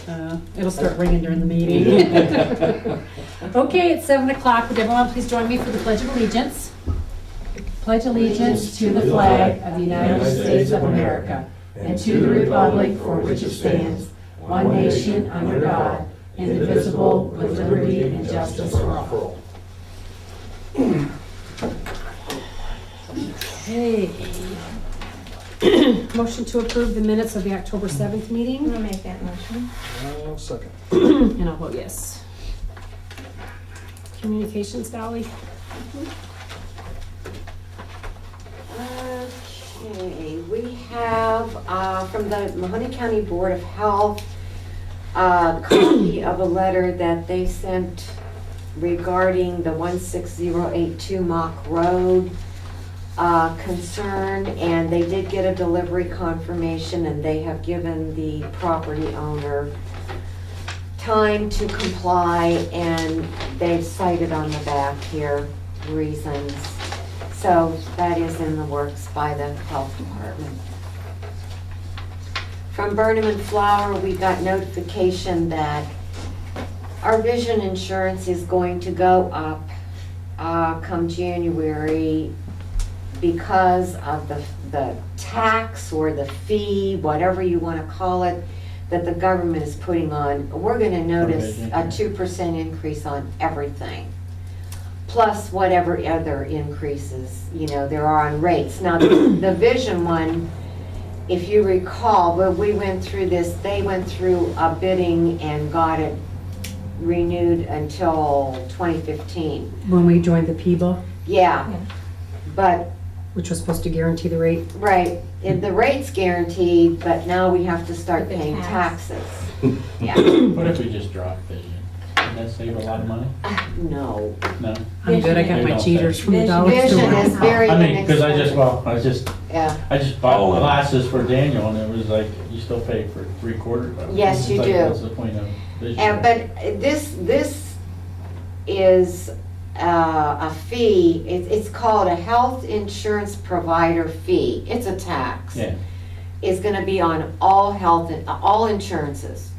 It'll start ringing during the meeting. Okay, it's 7 o'clock. Would everyone please join me for the Pledge of Allegiance? Pledge allegiance to the flag of the United States of America and to the republic for which it stands, one nation under God, indivisible, with liberty and justice for all. Okay. Motion to approve the minutes of the October 7th I'm meeting, gonna make that motion. I'll second. and I'll vote yes. Communications, Dolly? Okay, we have from the Mahoney County Board of Health a copy of a letter that they sent regarding the 16082 Mock Road concern, and they did get a delivery confirmation, and they have given the property owner time to comply, and they've cited on the back here reasons. So that is in the works by the health department. From Burnham and Flower, we got notification that our vision insurance is going to go up come January because of the tax or the fee, whatever you want to call it, that the government is putting on. We're going to notice a 2% increase on everything, plus whatever other increases, there are on rates. Now, the vision one, if you recall, when we went through this, they went through a bidding and got it renewed until 2015. When we joined the PIBA, Yeah, but, which was supposed to guarantee the rate. right, the rate's guaranteed, but now we have to start The paying tax. taxes. Yeah, What if we just drop vision? Would that save a lot of money? no. No? I'm good, I got They my don't cheaters say. from the dollar Vision store. is very I mean, because I inexpensive. just Yeah, bought glasses for Daniel, and it was like, you still pay for 3/4 of it. Yes, you It's like, do. what's the point of vision? but this is a fee, it's called a health insurance provider fee. It's a tax. Yeah, It's gonna be on all all insurances,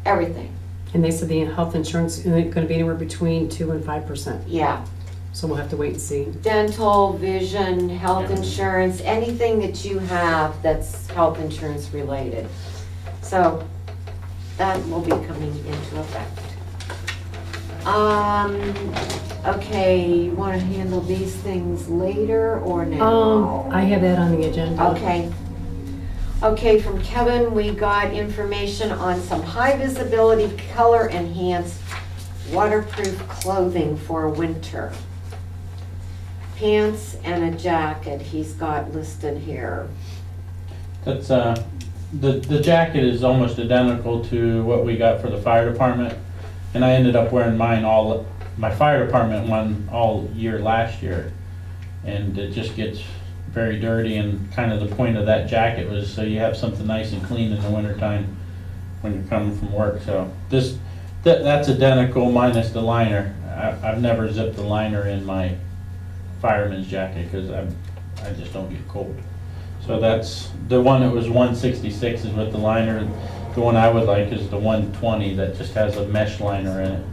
everything, And they said the health insurance is going to be anywhere between 2% and 5%. yeah. So we'll have to wait and see. Dental, vision, health Yeah. insurance, anything that you have that's health insurance related. So that will be coming into effect. Okay, you wanna handle these things later or now? I have that on the agenda. Okay. Okay, from Kevin, we got information on some high visibility, color enhanced waterproof clothing for winter. Pants and a jacket he's got listed here. that's, the jacket is almost identical to what we got for the fire department. And I ended up wearing my fire department one all year last year. And it just gets very dirty, and kind of the point of that jacket was so you have something nice and clean in the wintertime when you're coming from work. So that's identical minus the liner. I've never zipped the liner in my fireman's jacket because I just don't get cold. So that's, the one that was 166 is with the liner. The one I would like is the 120 that just has a mesh liner in it.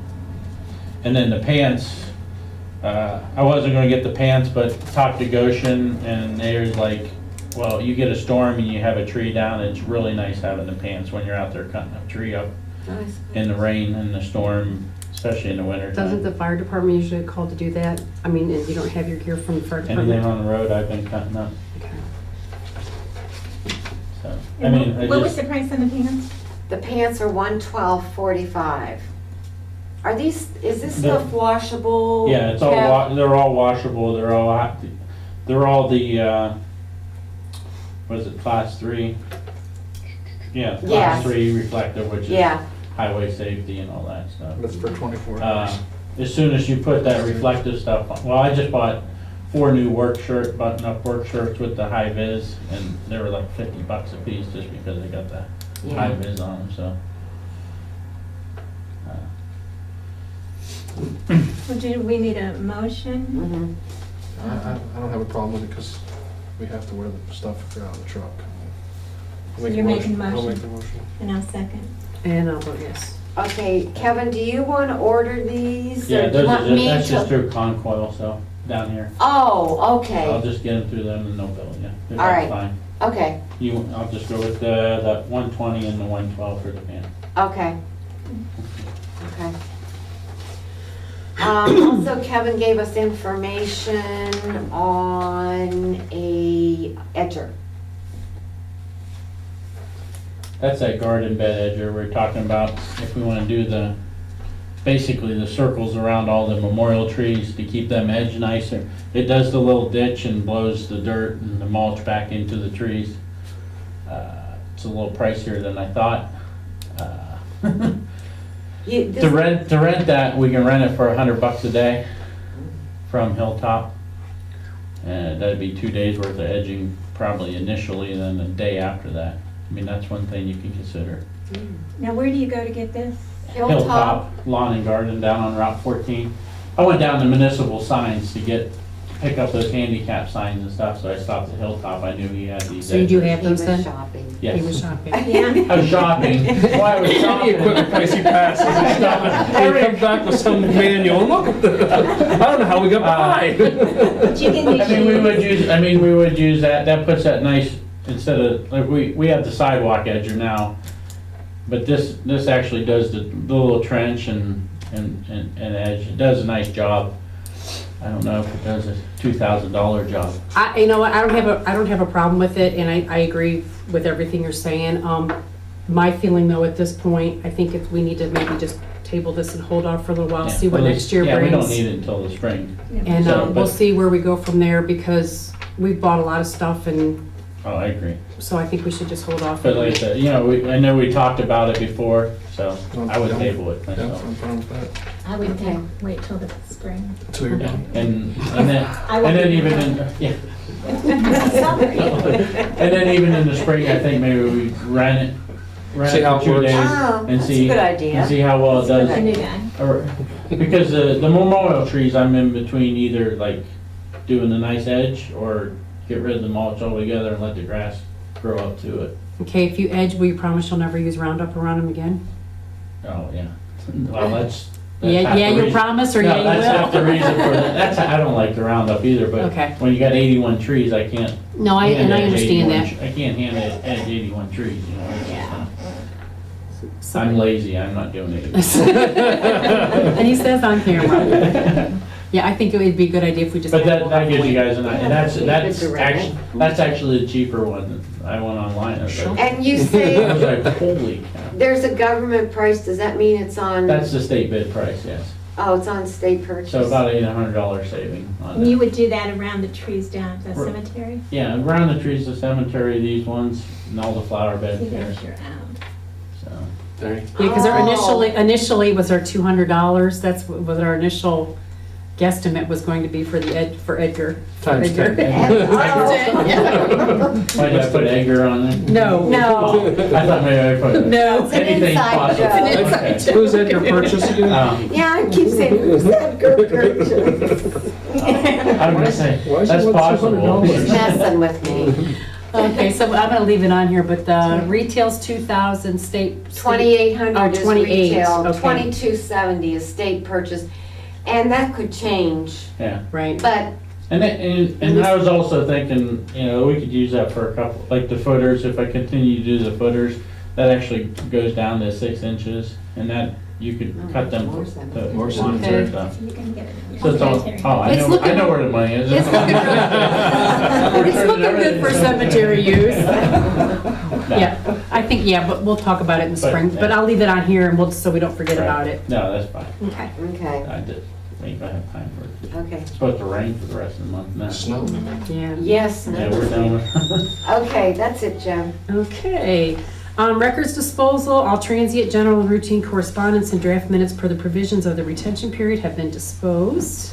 And then the pants, I wasn't gonna get the pants, but talked to Goshen, and there's like, well, you get a storm and you have a tree down, it's really nice having the pants when you're out there cutting a tree up Nice. in the rain and the storm, especially in the winter Doesn't the time. fire department usually call to do that? I mean, if you don't have your gear from the fire Anything department? on the road, I've been cutting up, Okay. so, I mean, I What was just, the price on the pants? The pants are $112.45. Is this The- stuff washable? yeah, it's Kev? they're all washable, they're all the, what is it, class 3? Yeah, class Yes. 3 reflective, which is Yeah, highway safety and all that stuff. That's for 24 hours. As soon as you put that reflective stuff on, well, I just bought 4 new button-up work shirts with the high vis, and they were like $50 a piece just because they got the high yeah. vis on them, so. Well, do we need a motion? Mhm. I don't have a problem with it because we have to wear the stuff if you're out of the truck. So you're making a I'll motion? make the motion. And I'll second. And I'll vote yes. Okay, Kevin, do you want to order these? Yeah, or do you want me that's just to? through Concoil, so, down here. Oh, I'll okay, just get them through them and no bill, yeah. That's All right. fine. okay, I'll just go with the 120 and the 112 for the van. okay. Okay. Also, Kevin gave us information on a edger. That's that garden bed edger we're talking about, if we wanna do basically the circles around all the memorial trees to keep them edge nicer. It does the little ditch and blows the dirt and the mulch back into the trees. It's a little pricier than I thought. To rent that, we can rent it for $100 a day from Hilltop. And that'd be 2 days worth of edging probably initially, and then a day after that. I mean, that's one thing you can consider. Now, where do you go to get this? Hilltop Lawn and Garden down on Route 14. I went down to Municipal Signs to pick up those handicap signs and stuff, so I stopped at Hilltop. I knew he had these. So you do have He was those then? shopping. Yes. He was shopping. Yeah. I was shopping. Well, I was Any shopping. equipment place he passes, he's stopping. And he comes back with some manual. Look at that. I don't know how we got behind. But you can I mean, we would use that. That puts that nice, instead of, like, we have the sidewalk edger now, but this actually does the little trench and edge. It does a nice job. I don't know if it does a $2,000 job. You know what, I don't have a problem with it, and I agree with everything you're saying. My feeling though, at this point, I think if we need to maybe just table this and hold off for a little while, Yeah, see what well, next year Yeah, we don't brings. need it until the spring. And So, we'll but- see where we go from there, because we've bought a lot of stuff, and Oh, I agree. so I think we should just hold off. But like I said, I know we talked about it before, so I would table it Yeah, myself. I'm fine with that. I would Okay. wait till the spring. Until you're Yeah, done. and I will then be even around. yeah. Sorry. And then even in the spring, I think maybe we rent See it how for it 2 works. days Oh, and that's a see, good idea. and see how well it That's a does. I knew that. Or- Because the memorial trees, I'm in between either like doing a nice edge or get rid of the mulch altogether and let the grass grow up to it. Okay, if you edge, will you promise you'll never use Roundup around them again? Oh, yeah. Well, that's Yeah, half the yeah, you reason. promise, or No, yeah, that's half the you will? reason for that. I don't like the Roundup either, but Okay. when you got 81 trees, I can't. No, I hand edge understand 81 that. I can't hand edge 81 trees, you know. It's just not- So- I'm lazy, I'm not doing it. And he says on camera. Yeah, I think it would be a good idea if we just. But had a that little gives you wait. guys an idea, and Good that's actually the cheaper one. I went online, I was like, And you I was say like, holy cow. there's a government price, does that mean it's on, That's the state bid price, yes. oh, it's on state purchase? So about $800 saving on And you that. would do that around the trees down at the Right. cemetery? Yeah, around the trees, the cemetery, these ones, and all the flower See, beds there, there's your out. so. There you Yeah, because our Oh. initially was our $200. That's what our initial guesstimate was going to be for for Edgar. For Times Edgar. 10. Why did I put Edgar on there? No. No, I thought maybe I put. No. It's an Anything inside possible. joke. It's an inside Okay. joke. Who's Edgar Purchase again? yeah, I keep saying, who's that good I'm gonna say, Why is it that's worth possible. He's messing with me. Okay, so I'm gonna leave it on here, but the retail's 2,000, state. 2,800 is 28, retail, okay. 2,270 is state purchase, and that could change, Yeah, Right. but and I was also thinking, we could use that for a couple, like the footers, if I continue to do the footers, that actually goes down to 6 inches, and that, you could Oh, cut them. more to- cemetery. More cemetery cemetery. stuff. So you can get it in So your it's all, cemetery. oh, I It's know, looking- I know where the money is. It's looking good. It's looking good for cemetery use. Yeah, I think, but we'll talk about it in the But, spring, but yeah. I'll leave it on here, and so we don't forget Right. about it. No, that's fine. Okay. Okay, I did, think I have time for it. okay. It's supposed to rain for the rest of the month now. Snow. Yeah. Yes, Yeah, we're done with. okay, that's it, Jim. Okay. Records disposal, all transient, general, and routine correspondence and draft minutes per the provisions of the retention period have been disposed.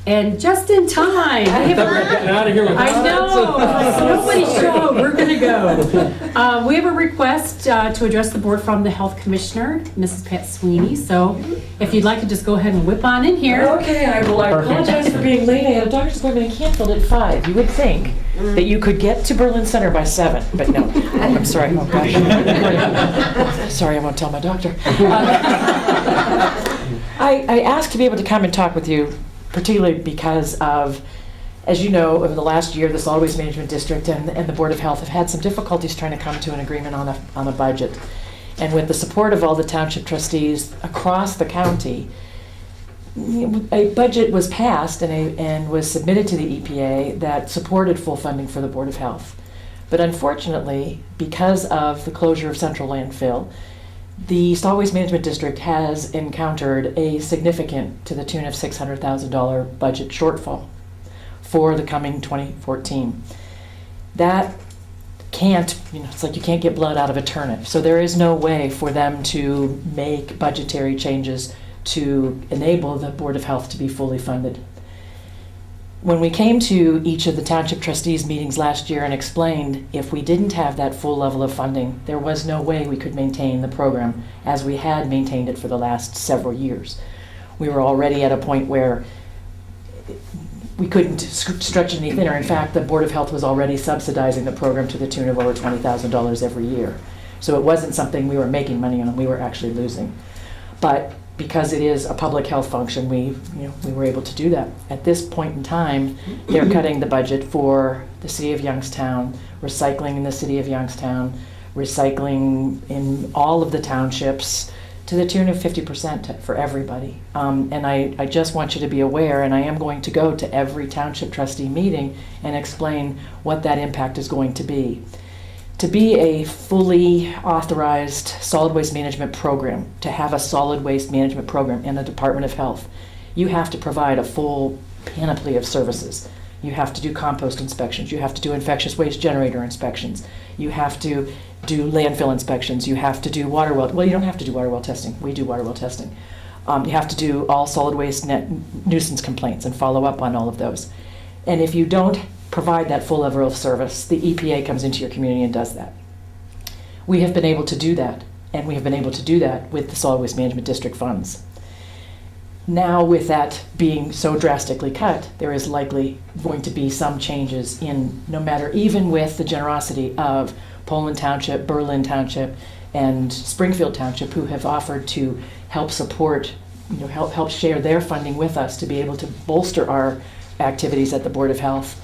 And just in time. We have Getting out of here with I know, nobody showed, we're gonna go. We have a request to address the board from the health commissioner, Mrs. Pat Sweeney. So if you'd like to just go ahead and whip on in here. Okay, I apologize for being late. I had a doctor's appointment in Canfield at 5. You would think that you could get to Berlin Center by 7, but no. I'm sorry, oh gosh. Sorry, I won't tell my doctor. I asked to be able to come and talk with you, particularly because of, as you know, over the last year, the Solid Waste Management District and the Board of Health have had some difficulties trying to come to an agreement on a budget. And with the support of all the township trustees across the county, a budget was passed and was submitted to the EPA that supported full funding for the Board of Health. But unfortunately, because of the closure of Central Landfill, the Solid Waste Management District has encountered a significant, to the tune of $600,000 budget shortfall for the coming 2014. That can't, it's like you can't get blood out of a turnip. So there is no way for them to make budgetary changes to enable the Board of Health to be fully funded. When we came to each of the township trustees meetings last year and explained if we didn't have that full level of funding, there was no way we could maintain the program as we had maintained it for the last several years. We were already at a point where we couldn't stretch any thinner. In fact, the Board of Health was already subsidizing the program to the tune of over $20,000 every year. So it wasn't something we were making money on, we were actually losing. But because it is a public health function, we were able to do that. At this point in time, they're cutting the budget for the city of Youngstown, recycling in the city of Youngstown, recycling in all of the townships to the tune of 50% for everybody. And I just want you to be aware, and I am going to go to every township trustee meeting and explain what that impact is going to be. To be a fully authorized solid waste management program, to have a solid waste management program in the Department of Health, you have to provide a full panoply of services. You have to do compost inspections, you have to do infectious waste generator inspections, you have to do landfill inspections, you have to do water well, you don't have to do water well testing, we do water well testing. You have to do all solid waste nuisance complaints and follow up on all of those. And if you don't provide that full level of service, the EPA comes into your community and does that. We have been able to do that, and we have been able to do that with the Solid Waste Management District funds. Now, with that being so drastically cut, there is likely going to be some changes in, no matter, even with the generosity of Poland Township, Berlin Township, and Springfield Township, who have offered to help support, help share their funding with us to be able to bolster our activities at the Board of Health.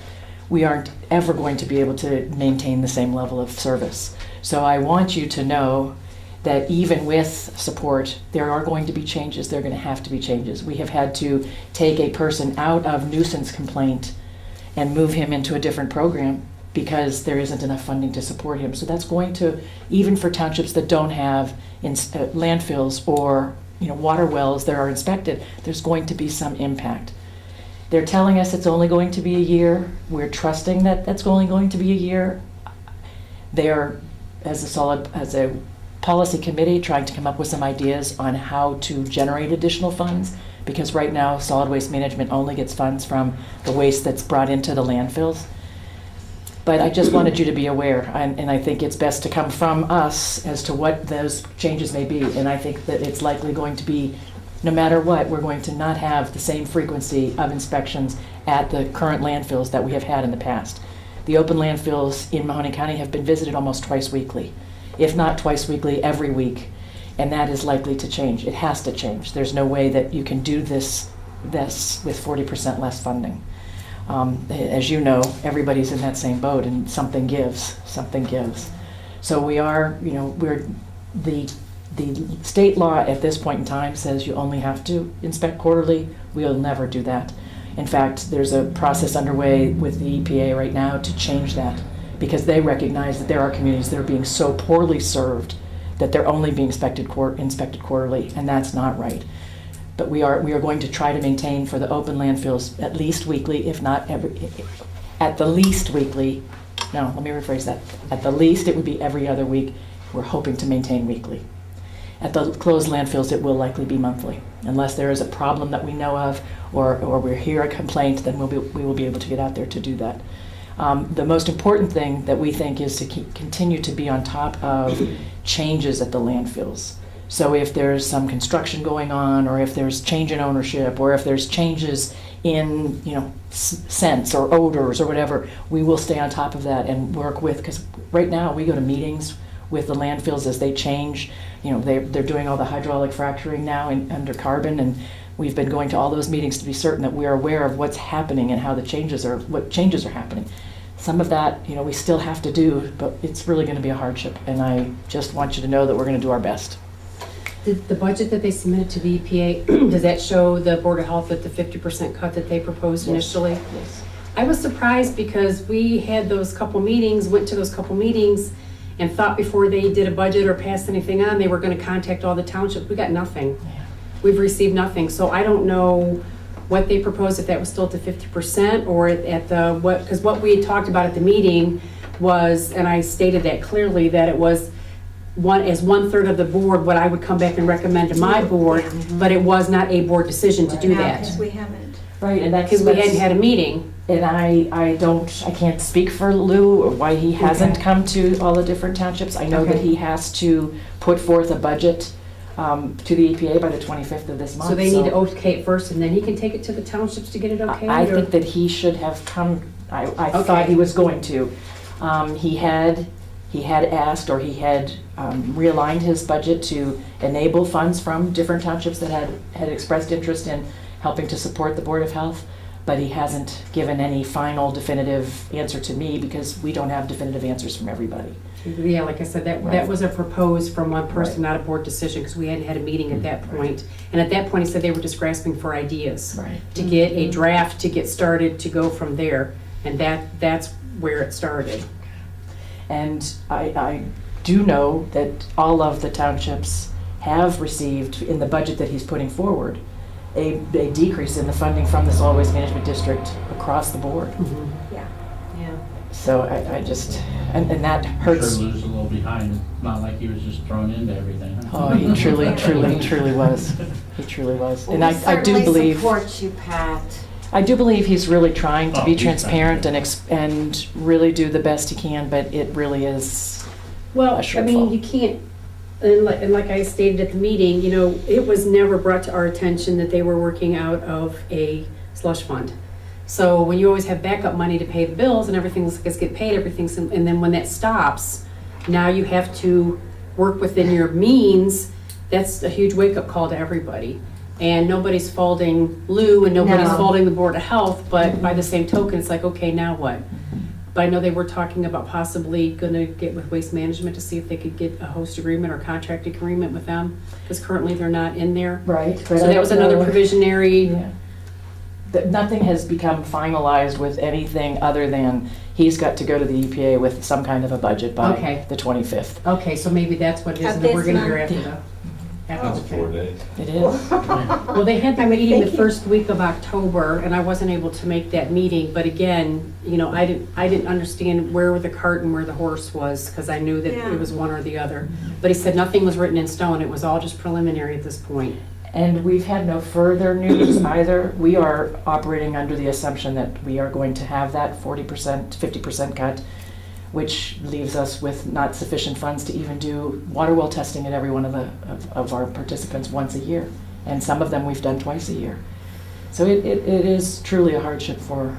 We aren't ever going to be able to maintain the same level of service. So I want you to know that even with support, there are going to be changes. There are going to have to be changes. We have had to take a person out of nuisance complaint and move him into a different program because there isn't enough funding to support him. So that's going to, even for townships that don't have landfills or water wells that are inspected, there's going to be some impact. They're telling us it's only going to be a year. We're trusting that that's only going to be a year. They are, as a policy committee, trying to come up with some ideas on how to generate additional funds, because right now solid waste management only gets funds from the waste that's brought into the landfills. But I just wanted you to be aware, and I think it's best to come from us as to what those changes may be. And I think that it's likely going to be, no matter what, we're going to not have the same frequency of inspections at the current landfills that we have had in the past. The open landfills in Mahoney County have been visited almost twice weekly, if not twice weekly, every week. And that is likely to change. It has to change. There's no way that you can do this with 40% less funding. As you know, everybody's in that same boat, and something gives. So we are, the state law at this point in time says you only have to inspect quarterly. We'll never do that. In fact, there's a process underway with the EPA right now to change that, because they recognize that there are communities that are being so poorly served that they're only being inspected quarterly, and that's not right. But we are going to try to maintain for the open landfills at least weekly, if not at the least weekly. No, let me rephrase that. At the least, it would be every other week. We're hoping to maintain weekly. At the closed landfills, it will likely be monthly, unless there is a problem that we know of, or we hear a complaint. Then we will be able to get out there to do that. The most important thing that we think is to continue to be on top of changes at the landfills. So if there's some construction going on, or if there's change in ownership, or if there's changes in scents or odors or whatever, we will stay on top of that and work with, because right now, we go to meetings with the landfills as they change. You know, they're doing all the hydraulic fracturing now under carbon, and we've been going to all those meetings to be certain that we're aware of what's happening and how what changes are happening. Some of that, you know, we still have to do, but it's really going to be a hardship, and I just want you to know that we're going to do our best. The budget that they submitted to the EPA, does that show the Board of Health at the 50% cut that they proposed initially? Yes. I was surprised because we had those couple meetings, went to those couple meetings, and thought before they did a budget or passed anything on, they were gonna contact all the townships. We got nothing. Yeah. We've received nothing, so I don't know what they proposed, if that was still at the 50% or at the, because what we had talked about at the meeting was, and I stated that clearly, that it was one-third of the board, what I would come back and recommend to my board, but it was not a board decision to do No, that. because we haven't. Right, and that's. Because we hadn't had a meeting. And I can't speak for Lou or why he hasn't Okay. come to all the different townships. I know that Okay. he has to put forth a budget to the EPA by the 25th of this month. So they need to okay it first, and then he can take it to the townships to get it okay? I think that he should have come, I thought Okay. he was going to. He had asked, or he had realigned his budget to enable funds from different townships that had expressed interest in helping to support the Board of Health, but he hasn't given any final definitive answer to me because we don't have definitive answers from everybody. Yeah, like I said, that Right. was a proposed from one person, Right. not a board decision, because we hadn't had a meeting at that point. And at that point, he said they were just grasping for ideas. Right. To get a draft, to get started, to go from there. And that's where it started. And I do know that all of the townships have received, in the budget that he's putting forward, a decrease in the funding from the solid waste management district across the board. Yeah. Yeah. So I just, and that Sure, hurts. Lou's a little behind, not like he was just thrown into everything. Oh, he truly was. He truly was. And I do Certainly believe, support you, Pat. I do believe he's really trying to Oh, be he's transparent trying and really do the best he can, but it really is. Well, A I mean, shortfall. you can't, and like I stated at the meeting, you know, it was never brought to our attention that they were working out of a slush fund. So when you always have backup money to pay the bills and everything's gets get paid, everything's, and then when that stops, now you have to work within your means. That's a huge wake-up call to everybody. And nobody's faulting Lou and nobody's No. faulting the Board of Health, but by the same token, it's like, okay, now what? But I know they were talking about possibly gonna get with Waste Management to see if they could get a host agreement or contract agreement with them, because currently they're not in there. Right. So that was another provisionary. Yeah. That nothing has become finalized with anything other than he's got to go to the EPA with some kind of a budget by Okay. the 25th. Okay, so maybe that's what it is, Of and then we're this gonna hear month? after the. That's 4 days. It is. Well, they had the I would meeting the think- first week of October, and I wasn't able to make that meeting, but again, you know, I didn't understand where the cart and where the horse was, because I knew that Yeah. it was one or the other. But he said nothing was written in stone, it was all just preliminary at this point. And we've had no further news either. We are operating under the assumption that we are going to have that 40%, 50% cut, which leaves us with not sufficient funds to even do water well testing at every one of our participants once a year. And some of them we've done twice a year. So it is truly a hardship for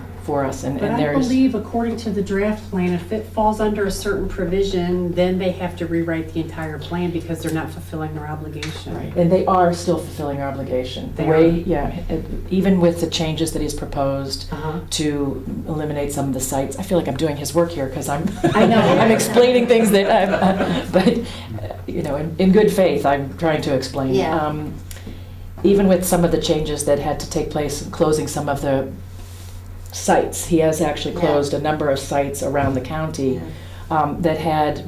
us. And But I there's, believe according to the draft plan, if it falls under a certain provision, then they have to rewrite the entire plan because they're not fulfilling their obligation. right, and they are still fulfilling our obligation. The They way, are. yeah, even with the changes that he's proposed, Uh-huh. to eliminate some of the sites. I feel like I'm doing his work here because I'm, I know. I'm explaining things that I'm, but, you know, in good faith, I'm trying to explain. Yeah. Even with some of the changes that had to take place, closing some of the sites, he has actually Yeah. closed a number of sites around the county that had,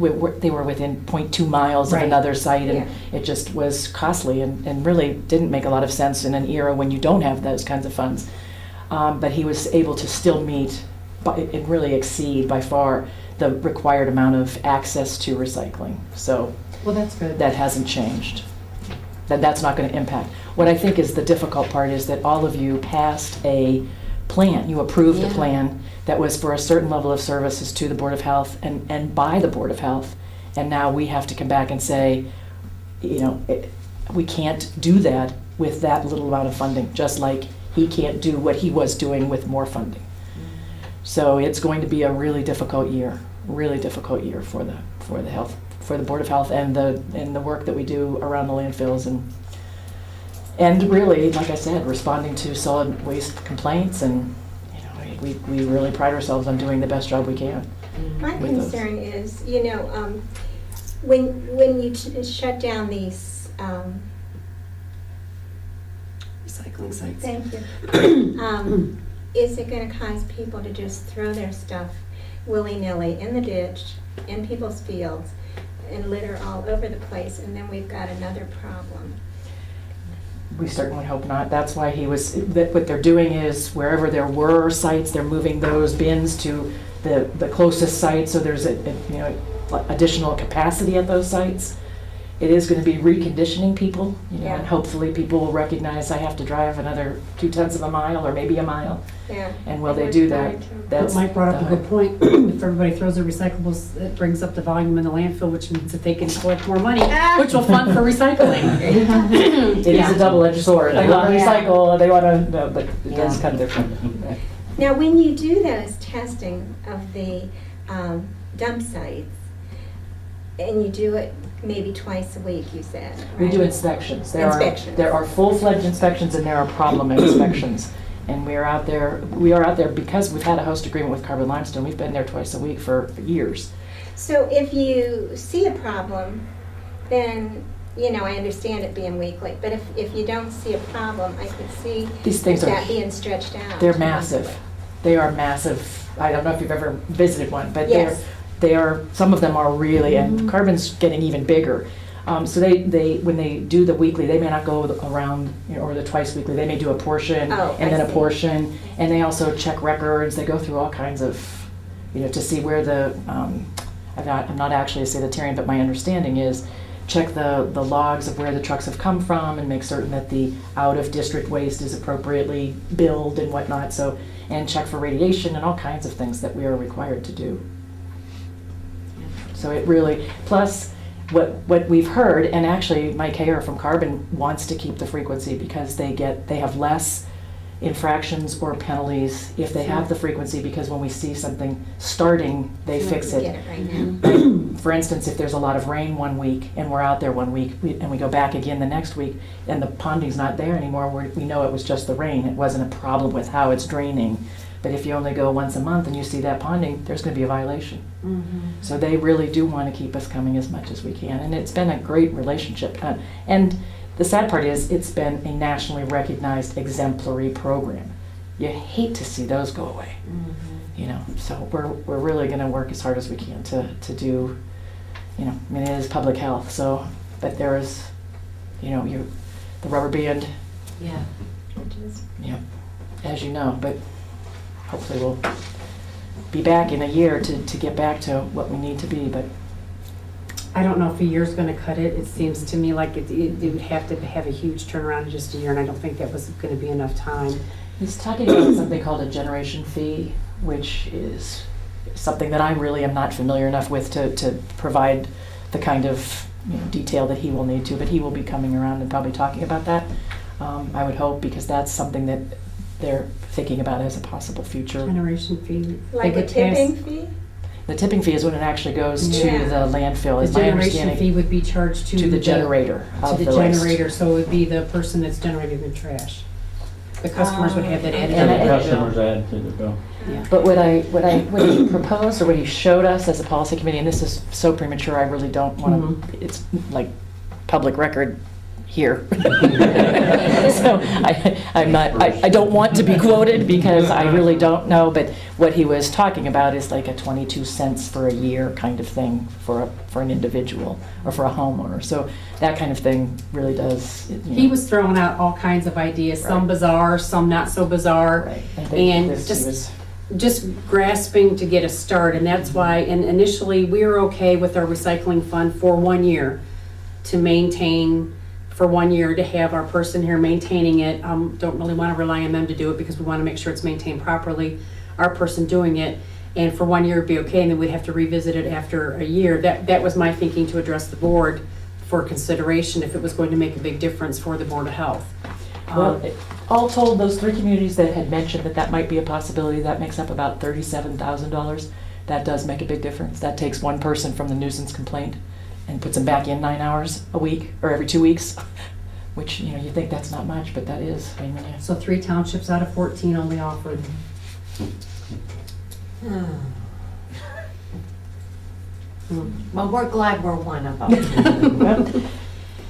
they were within 0.2 miles of Right. another site, and Yeah. it just was costly and really didn't make a lot of sense in an era when you don't have those kinds of funds. But he was able to still meet and really exceed by far the required amount of access to recycling. So Well, that's good. that hasn't changed. That's not going to impact. What I think is the difficult part is that all of you passed a plan. You approved a Yeah. plan that was for a certain level of services to the Board of Health and by the Board of Health. And now we have to come back and say, you know, we can't do that with that little amount of funding, just like he can't do what he was doing with more funding. So it's going to be a really difficult year. really difficult year for the health, for the Board of Health and the work that we do around the landfills and really, like I said, responding to solid waste complaints, and you know, we really pride ourselves on doing the best job we can. My with those. concern is, you know, when you shut down these, Recycling sites. thank you, is it gonna cause people to just throw their stuff willy-nilly in the ditch, in people's fields, and litter all over the place, and then we've got another problem? We certainly hope not. That's why what they're doing is wherever there were sites, they're moving those bins to the closest site, so there's additional capacity at those sites. It is going to be reconditioning people, Yeah. and hopefully people will recognize I have to drive another 2/10 of a mile or maybe a mile. Yeah. And will they do that? But That's Mike brought up a the- good point. If everybody throws their recyclables, it brings up the volume in the landfill, which means that they can collect more money, which will fund for recycling. It is a double-edged sword. They want to Yeah. recycle, they want to, but it does cut their funding. Now, when you do those testing of the dump sites, and you do it maybe twice a week, you said, We do right? inspections. Inspections. There are full-fledged inspections and there are problem inspections. And we are out there because we've had a host agreement with Carbon Limestone. We've been there twice a week for years. So if you see a problem, then, you know, I understand it being weekly, but if you don't see a problem, I could see These things are, that being stretched out. they're massive. They are massive. I don't know if you've ever visited one, but Yes. they are, some of them are really, and Carbon's getting even bigger. So they when they do the weekly, they may not go around, or the twice weekly, they may do a portion Oh, and I then a see. portion. And they also check records. They go through all kinds of, to see where the, I'm not actually a sanitarian, but my understanding is check the logs of where the trucks have come from and make certain that the out-of-district waste is appropriately billed and whatnot. So, and check for radiation and all kinds of things that we are required to do. So it really, plus what we've heard, and actually Mike Hayer from Carbon wants to keep the frequency because they have less infractions or penalties if they have the frequency, because when we see something starting, they fix You it. get it right now. For instance, if there's a lot of rain one week and we're out there one week and we go back again the next week and the ponding's not there anymore, we know it was just the rain. It wasn't a problem with how it's draining. But if you only go once a month and you see that ponding, there's going to be a violation. So they really do want to keep us coming as much as we can. And it's been a great relationship. And the sad part is it's been a nationally recognized exemplary program. You hate to see those go away. So we're really going to work as hard as we can to do, I mean, it is public health, so, but there is, the rubber band, Yeah. as you know, but hopefully we'll be back in a year to get back to what we need to be, but I don't know if a year's gonna cut it. It seems to me like it would have to have a huge turnaround in just a year, and I don't think that was gonna be enough time. he's talking about something called a generation fee, which is something that I really am not familiar enough with to provide the kind of detail that he will need to, but he will be coming around and probably talking about that. I would hope, because that's something that they're thinking about as a possible future. Generation fee. Like They a would pass- tipping fee? The tipping fee is when it actually goes to Yeah. the landfill, is The my generation understanding, fee would be charged to the generator To of the the waste. generator, so it would be the person that's generating the trash. The customers would have that added And to I- the bill. Customers add to the bill. But what he proposed, or what he showed us as a policy committee, and this is so premature, I really don't want to, it's like public record here. So I don't want to be quoted because I really don't know, but what he was talking about is like a 22 cents for a year kind of thing for an individual or for a homeowner. So that kind of thing really does. He was throwing out all kinds of ideas, some Right. bizarre, some not so bizarre. Right. I think And this just- was- Just grasping to get a start, and that's why, and initially, we were okay with our recycling fund for 1 year to maintain, for 1 year to have our person here maintaining it. Don't really want to rely on them to do it because we want to make sure it's maintained properly, our person doing it. And for 1 year it'd be okay, and then we'd have to revisit it after a year. That was my thinking, to address the board for consideration if it was going to make a big difference for the Board of Health. Well, all told, those 3 communities that had mentioned that might be a possibility, that makes up about $37,000. that does make a big difference. That takes one person from the nuisance complaint and puts them back in 9 hours a week or every 2 weeks, which, you know, you think that's not much, but that is. I mean, yeah. So 3 townships out of 14 only offered. Well, we're glad we're one of them.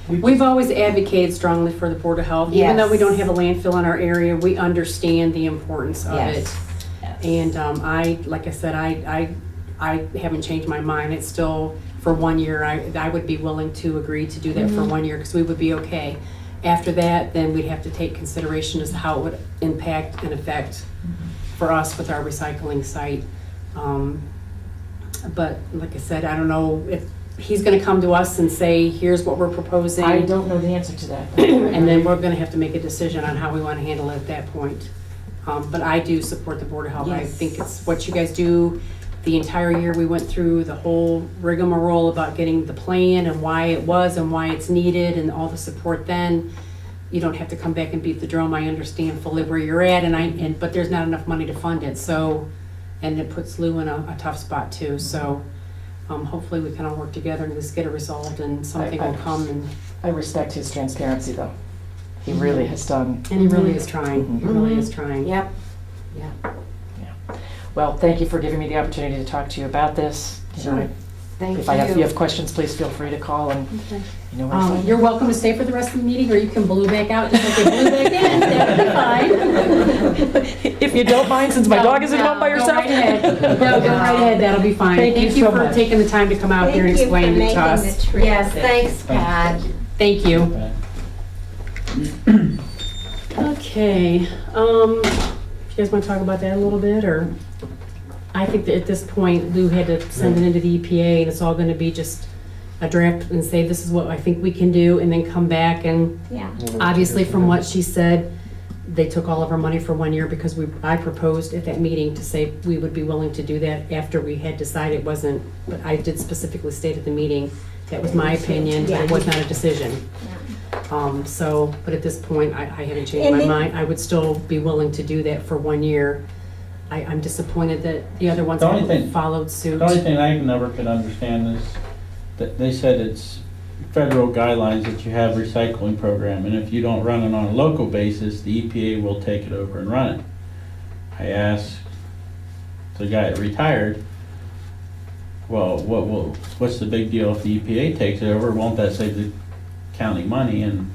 We've always advocated strongly for the Board of Health. Even though we don't have a landfill in our area, we understand the importance of it. Yes. And like I said, I haven't changed my mind. It's still, for 1 year, I would be willing to agree to do that for 1 year, because we would be okay. After that, then we'd have to take consideration as to how it would impact and affect for us with our recycling site. But like I said, I don't know if he's gonna come to us and say, here's what we're proposing. I don't know the answer to that. And then we're gonna have to make a decision on how we wanna handle it at that point. But I do support the Board of Health. I Yes. think it's what you guys do. The entire year we went through the whole rigmarole about getting the plan and why it was and why it's needed and all the support then. You don't have to come back and beat the drum. I understand fully where you're at, but there's not enough money to fund it, so, and it puts Lou in a tough spot too, so hopefully we can all work together and just get it resolved and something will come, and I respect his transparency, though. He really has done. he really is trying. He really is trying. Yep. Well, thank you for giving me the opportunity to talk to you about this. You know, Thank if you. you have questions, please feel free to call, and you know where to find me. You're welcome to stay for the rest of the meeting, or you can blue back out just like they blew back in. That would be fine. If you don't mind, since my dog isn't home by Go herself. right ahead. No, go right ahead. That'll be fine. Thank you so for much. taking the time to come out here and Thank you for explain it making to us. the trip. Yes, thanks, Pat. Thank you. Okay, if you guys want to talk about that a little bit, or? I think that at this point, Lou had to send it into the EPA, and it's all gonna be just a draft and say, this is what I think we can do, and then come back, and Yeah. obviously from what she said, they took all of our money for 1 year because I proposed at that meeting to say we would be willing to do that after we had decided it wasn't, but I did specifically state at the meeting, that was my opinion, but it was not a decision. But at this point, I haven't changed And my then- mind. I would still be willing to do that for 1 year. I'm disappointed that the other ones The only haven't thing- followed suit. The only thing I never could understand is that they said it's federal guidelines that you have recycling program, and if you don't run it on a local basis, the EPA will take it over and run it. I asked the guy that retired, well, what's the big deal if the EPA takes it over? Won't that save the county money? And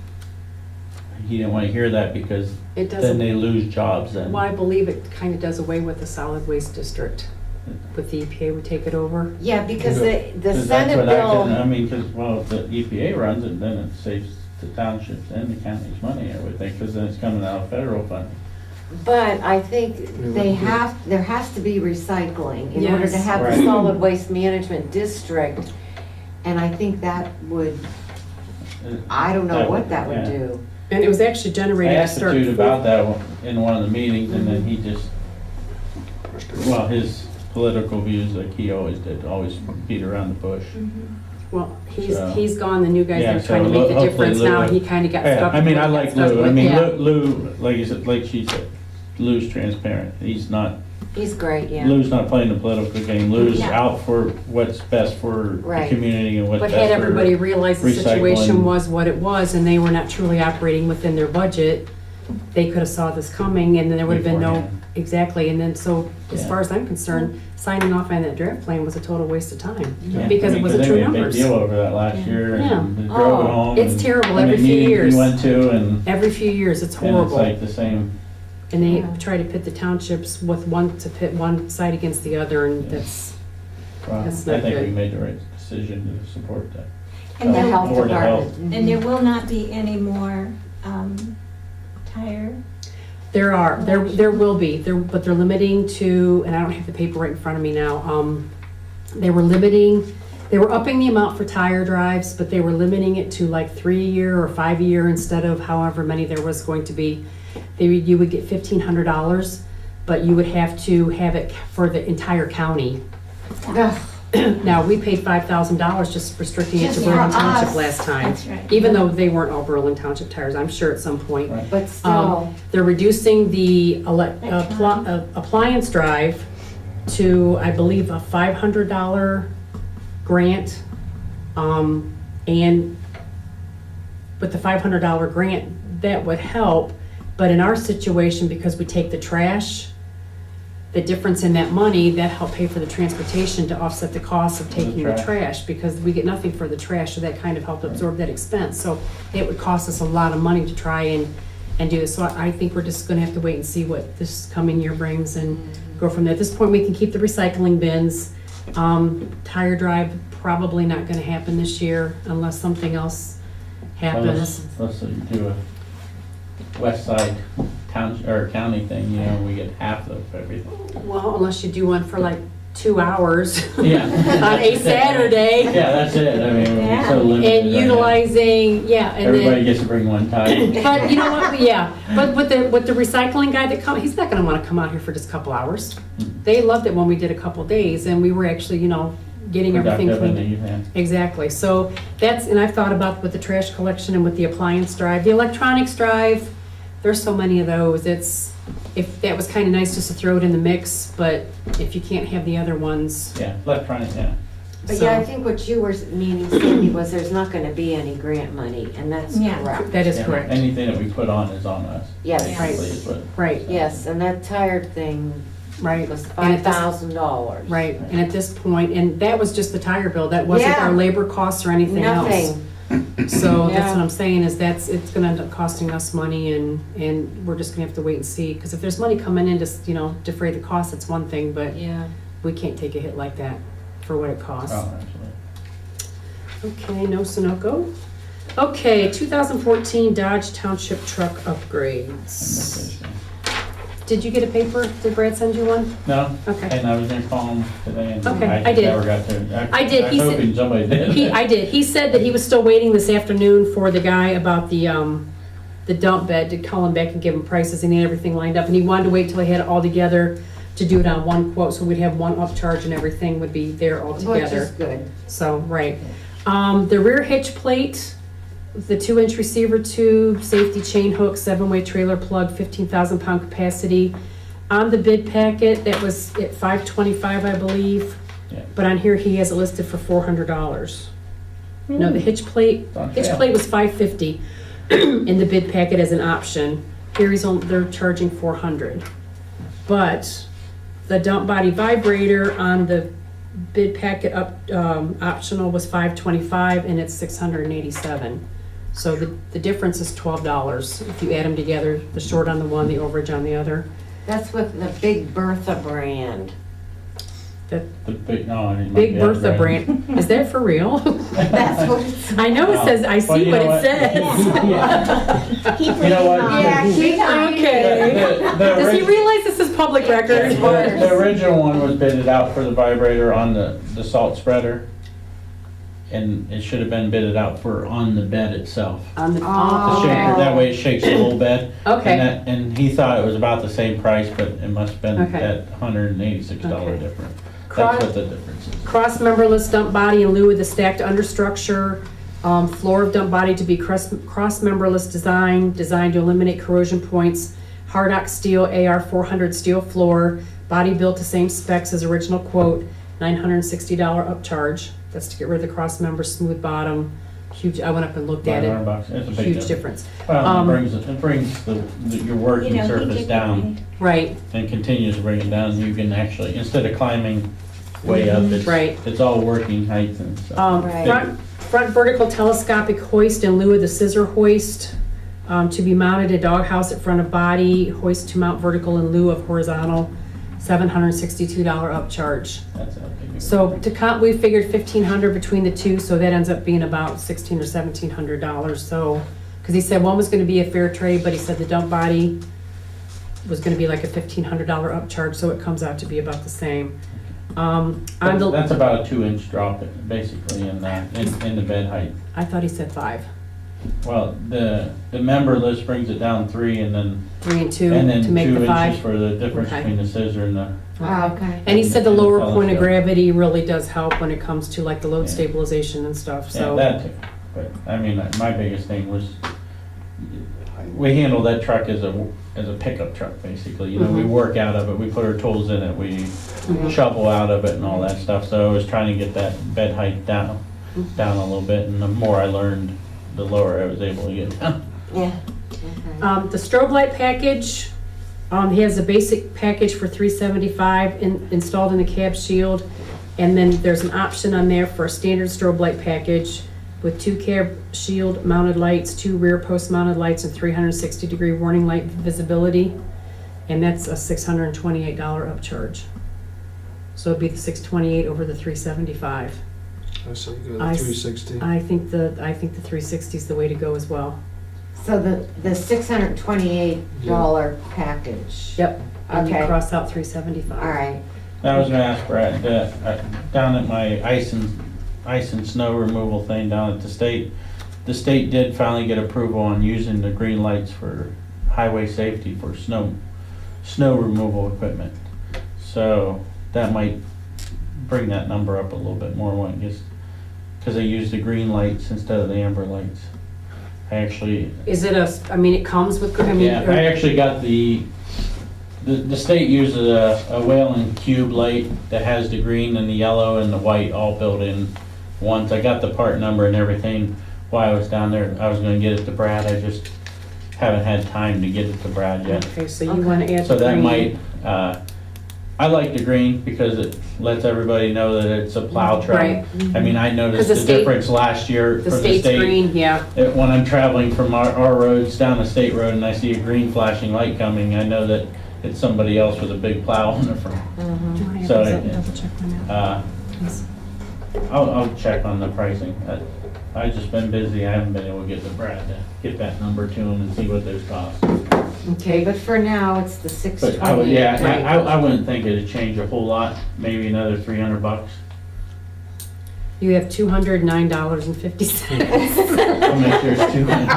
he didn't want to hear that because It then doesn't, they lose jobs then. well, I believe it kind of does away with the solid waste district, with the EPA would take it over. Yeah, because the 'Cause that's Senate what I couldn't- bill, I mean, because, well, if the EPA runs it, then it saves the townships and the county's money, I would think, because then it's coming out of federal funding. but I think there has to be recycling in order to Yes. have the Right. solid waste management district. And I think that would, I don't know what that would Yeah. do. And it was actually I generated to asked the start. dude about that in one of the meetings, and then he just, well, his political views, like he always did, always beat around the bush. Well, So- he's gone, the new guys Yeah, that are trying to so make the hopefully difference Lou- now, he kind of got Yeah, stuck. I mean, with I what he like got stuck Lou, I with, mean, yeah. Lou, like you said, like she said, Lou's transparent, he's not, He's great, yeah. Lou's not playing the political game, Lou's Yeah. out for what's best for the Right. community and what's But best for. had everybody realized the situation recycling. was what it was, and they were not truly operating within their budget, they could have saw this coming, and then there would have been no, Beforehand. exactly, and then so, as Yeah. far as I'm concerned, signing off on that draft plan was a total waste of time, Yeah, because I it mean, wasn't 'cause true they made a numbers. big deal over that last year, Yeah. and they drove it Oh, home. it's and- terrible and the every few meetings years. we went to, and Every few years, it's and it's horrible, like the same, and they Yeah. try to pit the townships with to pit one side against the other, and Yeah. that's, well, That's I not think we good. made the right decision to support that. And The there, health Board of Health. department. and there will not be any more tire. there will be, but they're limiting to, and I don't have the paper right in front of me now, they were upping the amount for tire drives, but they were limiting it to like 3-year or 5-year instead of however many there was going to be. You would get $1,500, but you would have to have it for the entire county. Ugh. Now, we paid $5,000 just restricting it to Just Berlin for Township us. last time. That's right. Even though they weren't all Berlin Township tires, I'm sure at some point. Right. But still, They're reducing the appliance drive to, I believe, a $500 grant. And with the $500 grant, that would help. But in our situation, because we take the trash, the difference in that money, that help pay for the transportation to offset the cost of taking the trash, because we get nothing for the trash, so that kind of helped absorb that expense. So it would cost us a lot of money to try and do this. So I think we're just gonna have to wait and see what this coming year brings and go from there. At this point, we can keep the recycling bins. Tire drive, probably not gonna happen this year unless something else happens. Let's do a west side town, or county thing, you know, we get half of everything. Well, unless you do one for like 2 hours. Yeah. On a Saturday. Yeah, that's it, I mean, we're so limited. And right now. utilizing, yeah, and Everybody then, gets to bring one tire. but you know what, yeah, but with the recycling guy that he's not gonna wanna come out here for just a couple hours. They loved it when we did a couple days, and we were actually, you know, getting everything Productive in cleaned. the evening. Exactly, so that's, and I've thought about with the trash collection and with the appliance drive, the electronics drive, there's so many of those, if that was kinda nice just to throw it in the mix, but if you can't have the other ones. Yeah, electronic, yeah. But So- yeah, I think what you were meaning, Cindy, was there's not gonna be any grant money, and that's Yeah. correct. That is Yeah, correct, Anything that we put on is on us. Yes. basically, is what- right, Yes, and that tire thing right. was And at this- $5,000. Right, and at this point, and that was just the tire bill, that wasn't Yeah. our labor costs or anything else. Nothing. So that's Yeah. what I'm saying, is it's gonna end up costing us money, and we're just gonna have to wait and see. Because if there's money coming in to, you know, defray the cost, it's one thing, but Yeah. we can't take a hit like that for what it costs. Oh, actually. Okay, no Sunoco. Okay, 2014 Dodge Township truck upgrades. Did you get a paper? Did Brad send you one? No, Okay. and I was gonna call him today, and Okay, I I did. never got to. I did. I'm He said- hoping somebody did. I did. He said that he was still waiting this afternoon for the guy about the dump bed to call him back and give him prices, and he had everything lined up, and he wanted to wait till he had it all together to do it on one quote, so we'd have one upcharge and everything would be there all Which together. is good. So, right. The rear hitch plate, the 2-inch receiver tube, safety chain hook, 7-way trailer plug, 15,000 pound capacity. On the bid packet, that was at $525, I believe. Yeah. But on here, he has it listed for $400. No, the hitch plate On Hitch sale. plate was $550 in the bid packet as an option. Here they're charging $400. But the dump body vibrator on the bid packet optional was $525, and it's $687. So the difference is $12 if you add them together, the short on the one, the overage on the other. That's with the Big Bertha brand. The big, no, I didn't. Big Bertha brand. Is that for real? That's what it's. I know it says, I Well, see you what know it what? says. Yeah. Keep You know what? reading on. Yeah, keep on. Okay. The Does he orig- realize this is public record? The original one was bidded out for the vibrator on the salt spreader. And it should have been bidded out for on the bed itself. On the, The oh, shaker, okay. that way it shakes the whole bed. Okay. And he thought it was about the same price, but it must have been Okay. that $186 Okay. difference. Cross- That's what the difference is. Cross memberless dump body in lieu of the stacked understructure. Floor of dump body to be cross memberless design, designed to eliminate corrosion points. Hardock steel AR 400 steel floor, body built to same specs as original quote, $960 upcharge. That's to get rid of the cross member, smooth bottom. Huge, I went up and looked at it. $500, it's a big Huge difference. difference. Well, it brings your You working know, he surface did down Right, and continues to bring it down. You can actually, instead of climbing way up, Right. it's all working height and stuff. Right. front vertical telescopic hoist in lieu of the scissor hoist. To be mounted at doghouse at front of body, hoist to mount vertical in lieu of horizontal, $762 upcharge. That's a big. So we figured $1,500 between the two, so that ends up being about $1,600 or $1,700. So, because he said one was going to be a fair trade, but he said the dump body was going to be like a $1,500 upcharge, so it comes out to be about the same. That's about a 2-inch drop, basically, in the bed height. I thought he said 5, Well, the member list brings it down 3 and then 3 and 2 and then to make 2 the inches 5. for the difference Okay. between the scissor and the. Oh, okay. And he said the And the lower point of telescope. gravity really does help when it comes to like the load Yeah. stabilization and stuff, Yeah, so. that too. But I mean, my biggest thing was we handle that truck as a pickup truck, basically. You know, we work out of it, we put our tools in it, we shovel out of it and all that stuff. So I was trying to get that bed height down a little bit, and the more I learned, the lower I was able to get down. Yeah. The strobe light package, he has a basic package for $375 installed in the cab shield. And then there's an option on there for a standard strobe light package with 2 cab shield mounted lights, 2 rear post mounted lights, and 360-degree warning light visibility. And that's a $628 upcharge. So it'd be the $628 over the $375. So you go to I- 360. I think the 360 is the way to go as well. So the $628 package. Yep. And you Okay. cross out 375. All right. I was gonna ask Brad, down at my ice and snow removal thing down at the state did finally get approval on using the green lights for highway safety for snow removal equipment. So that might bring that number up a little bit more when it gets, because they use the green lights instead of the amber lights. I actually, Is it I mean, it comes with, I mean. yeah, I actually got the state uses a Whalen cube light that has the green and the yellow and the white all built in once. I got the part number and everything while I was down there. I was gonna get it to Brad, I just haven't had time to get it to Brad yet. Okay, so you want to add So the that green. might, I like the green because it lets everybody know that it's a plow truck. Right. I mean, I noticed 'Cause the the state- difference last year The for the state's state. green, yeah. When I'm traveling from our roads down the state road and I see a green flashing light coming, I know that it's somebody else with a big plow on the front. Do you want to add So, those up and double check on that, Uh, please? I'll check on the pricing. I've just been busy, I haven't been able to get to Brad to get that number to him and see what those cost. Okay, but for now, it's the But I would, yeah, $628. I wouldn't think it'd change a whole lot, maybe another $300. You have $209.50. I'll make sure it's 200.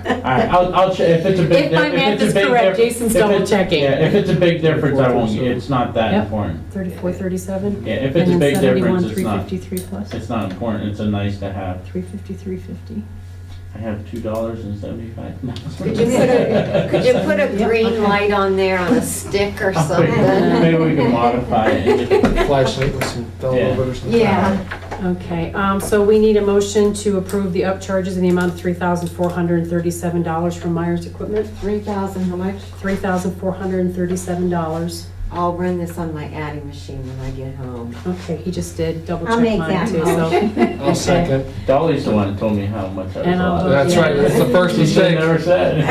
Alright, I'll check, if it's a big. If my math is correct, Jason's double checking. Yeah, if it's a big difference, I won't, it's not that Yep. important. 34.37? Yeah, if it's a big difference, it's not, 353 plus? it's not important, it's a nice to have. 353.50. I have $2.75. Could you put a green light on there on a stick or something? Maybe we can modify it. Flashlight with some velvet or something. Yeah. Okay, so we need a motion to approve the upcharges in the amount of $3,437 from Myers Equipment. 3,000, how much? $3,437. I'll run this on my adding machine when I get home. Okay, he just did, double I'll check make mine that too, so. motion. I'll second. Dolly's the one that told me how much I was And I'll allowed. vote That's right, that's the first She should mistake. never said.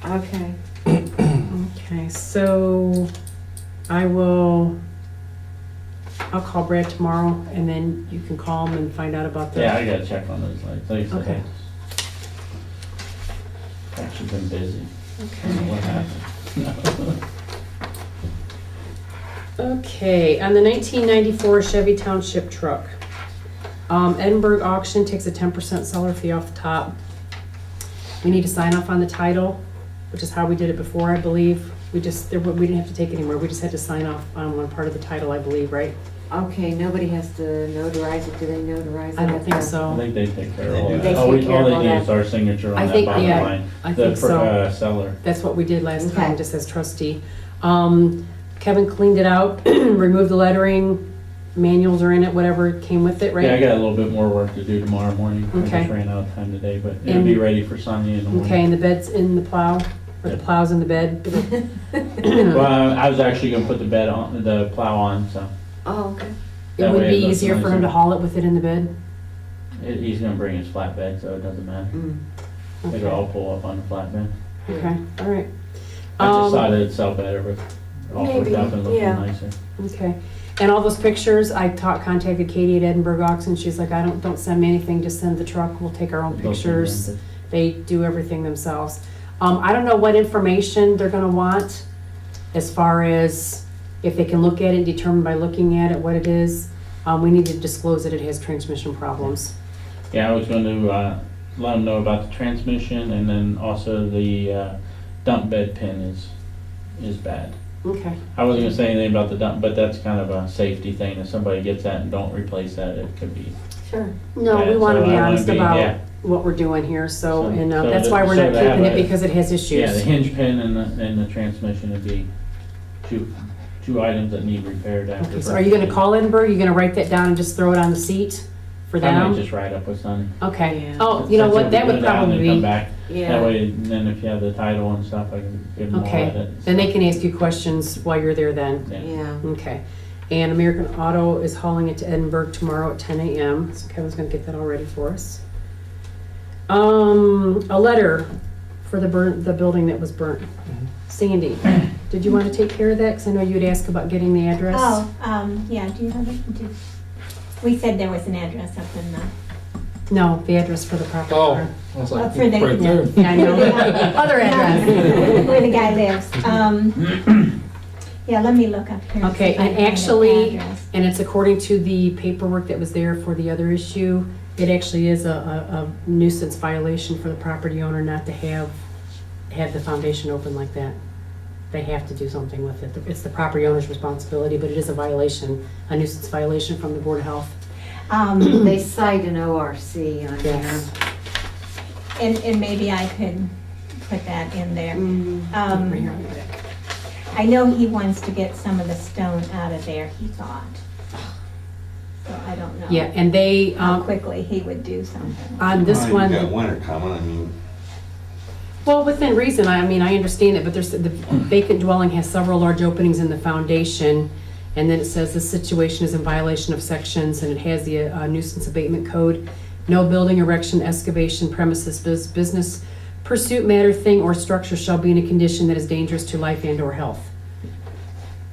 Okay. Okay, so I'll call Brad tomorrow and then you can call him and find out about the. Yeah, I gotta check on those lights. Like I said, Okay. I've actually been busy. I don't know Okay. what happened. Okay, on the 1994 Chevy Township truck, Edinburgh Auction takes a 10% seller fee off the top. We need to sign off on the title, which is how we did it before, I believe. We didn't have to take it anywhere, we just had to sign off on one part of the title, I believe, right? Okay, nobody has to notarize it, do they notarize it? I don't think I so. think they take care of They all do. that. They All take care of they all need that. is our signature I on that think- bottom yeah, line. I The think so. Seller. That's what we did last time, Okay. just as trustee. Kevin cleaned it out, removed the lettering, manuals are in it, whatever came with it, right? Yeah, I got a little bit more work to do tomorrow morning. I Okay. just ran out of time today, but it'll be And- ready for Sunday in the morning. Okay, and the bed's in the plow, or the plow's in the bed? Well, I was actually gonna put the plow on, so Oh, okay. It that would way be looks easier for him to nicer. haul it with it in the bed? He's gonna bring his flatbed, so it doesn't matter. Mm. It'll all pull up on the flatbed. Okay, all right. I just thought Um, it'd sell better with all Maybe, worked up and looking yeah. nicer. Okay, and all those pictures, I contacted Katie at Edinburgh Auction, she's like, don't send me anything, just send the truck, we'll take our own They'll send pictures. them. They do everything themselves. I don't know what information they're gonna want as far as if they can look at it and determine by looking at it what it is. We need to disclose that it has transmission problems. Yeah, I was going to let them know about the transmission, and then also the dump bed pin is bad. Okay, I wasn't gonna say anything about the dump, but that's kind of a safety thing. If somebody gets that and don't replace that, it could be Sure. No, we Yeah, want to so be I wanna honest yeah. about what we're doing here, so, and So that's the- why we're so not to have keeping it a- because it has Yeah, the issues. hinge pin and the transmission would be two items that need repaired after. Okay, so are you gonna call Edinburgh? Are you gonna write that down and just throw it on the seat for I might them? just ride up with Sonny. Okay. Yeah. Oh, you know Since what, he'll that go would down and probably come be, back. That Yeah. way, then if you have the title and stuff, I can give them all okay. that. Then they can ask you questions while you're there then. Yeah. Okay. And American Auto is hauling it to Edinburgh tomorrow at 10 a.m. So Kevin's gonna get that all ready for us. A letter for the building that was burnt. Sandy, did you want to take care of that? Because I know you'd ask about getting the address. Oh, yeah, do you have it? We said there was an address up in the, No, the address for the property. Oh, owner. I was up like, for the. right there. Yeah, I know. Other address. Where the guy lives. Yeah, let me look up here. and see Okay, if I and can find an actually, address. and it's according to the paperwork that was there for the other issue, it actually is a nuisance violation for the property owner not to have the foundation open like that. They have to do something with it. It's the property owner's responsibility, but it is a violation, a nuisance violation from the Board of Health. They cite an ORC on Yes. there. And maybe I could put that in there. Right here on the back. I know he wants to get some of the stone out of there, he thought. So I don't know. Yeah, and they, How quickly he would do something. on this Well, one. You got winter coming, I mean, Well, within reason, I mean, I understand it, but there's, the vacant dwelling has several large openings in the foundation, and then it says the situation is in violation of sections, and it has the nuisance abatement code. No building, erection, excavation, premises, business, pursuit, matter, thing, or structure shall be in a condition that is dangerous to life and or health,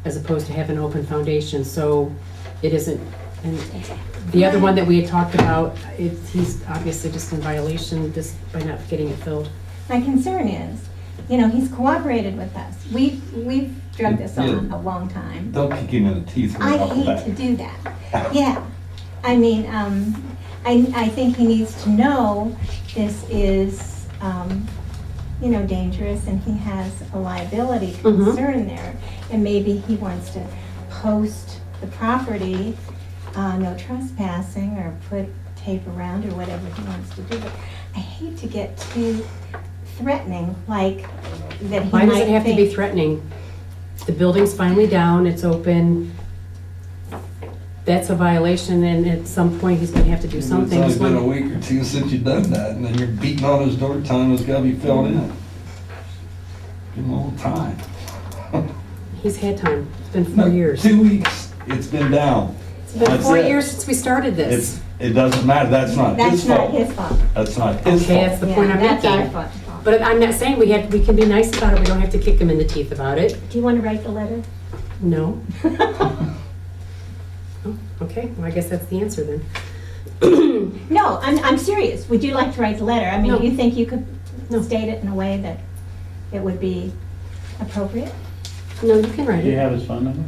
as opposed to have an open foundation, so it isn't, and the other one that we had talked about, he's obviously just in violation just by not getting it filled. My concern is, he's cooperated with us. We've drug this on a long time. they'll kick him in the teeth I right off the hate bat. to do that. Yeah. I mean, I think he needs to know this is, dangerous and he has a liability concern there. And maybe he wants to post the property, no trespassing, or put tape around or whatever he wants to do. But I hate to get too threatening, like that he Why does might it have to be think. threatening? The building's finally down, it's open. That's a violation, and at some point, he's gonna have to do something. It's Just only been a when- week or two since you've done that, and then you're beating on his door telling him it's gotta be filled in. Give him a little time. He's had time, it's been 4 years. 2 weeks, it's been down. It's been That's 4 it. years since we started this. It doesn't matter, that's not his That's not fault. his fault. That's not his Okay, that's fault. the point I'm Yeah, that's our making. fault. But I'm not saying we can be nice about it, we don't have to kick him in the teeth about it. Do you want to write the letter? No. Oh, okay, well, I guess that's the answer then. No, I'm serious. Would you like to write the letter? I mean, No. do you think you could No. state it in a way that it would be appropriate? No, you can write Do you it. have his phone number?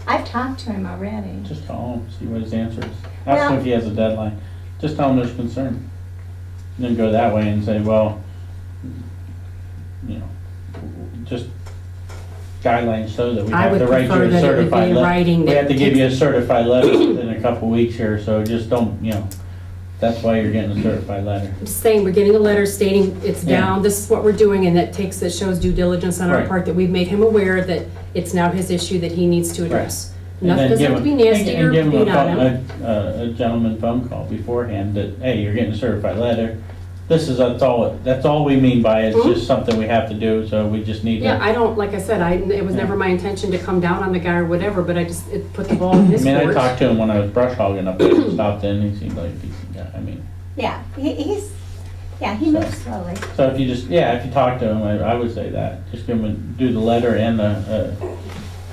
I've talked to him already. Just call him, see what his answer is. Ask him Well- if he has a deadline. Just tell him there's concern. Then go that way and say, well, just guidelines so that we I have would to write you prefer a that it would certified be in letter. writing We that have to give you a takes- certified letter within a couple weeks here, so just don't, that's why you're getting a certified letter. I'm just saying, we're getting a letter stating it's Yeah. down, this is what we're doing, and that shows due diligence on our Right. part, that we've made him aware that it's now his issue that he needs to address. And Nothing then doesn't give have to be him- nasty and or give him mean on him. a gentleman phone call beforehand that, hey, you're getting a certified letter. That's all we mean by it. It's just something we have to do, so we just need to. Yeah, I don't, like I said, it was never my intention to come down on the guy or whatever, but it put the ball in his I court. mean, I talked to him when I was brush hogging up there, stopped in, he seemed like a decent guy, Yeah, he moves slowly. so if you talk to him, I would say that, just give him, do the letter and the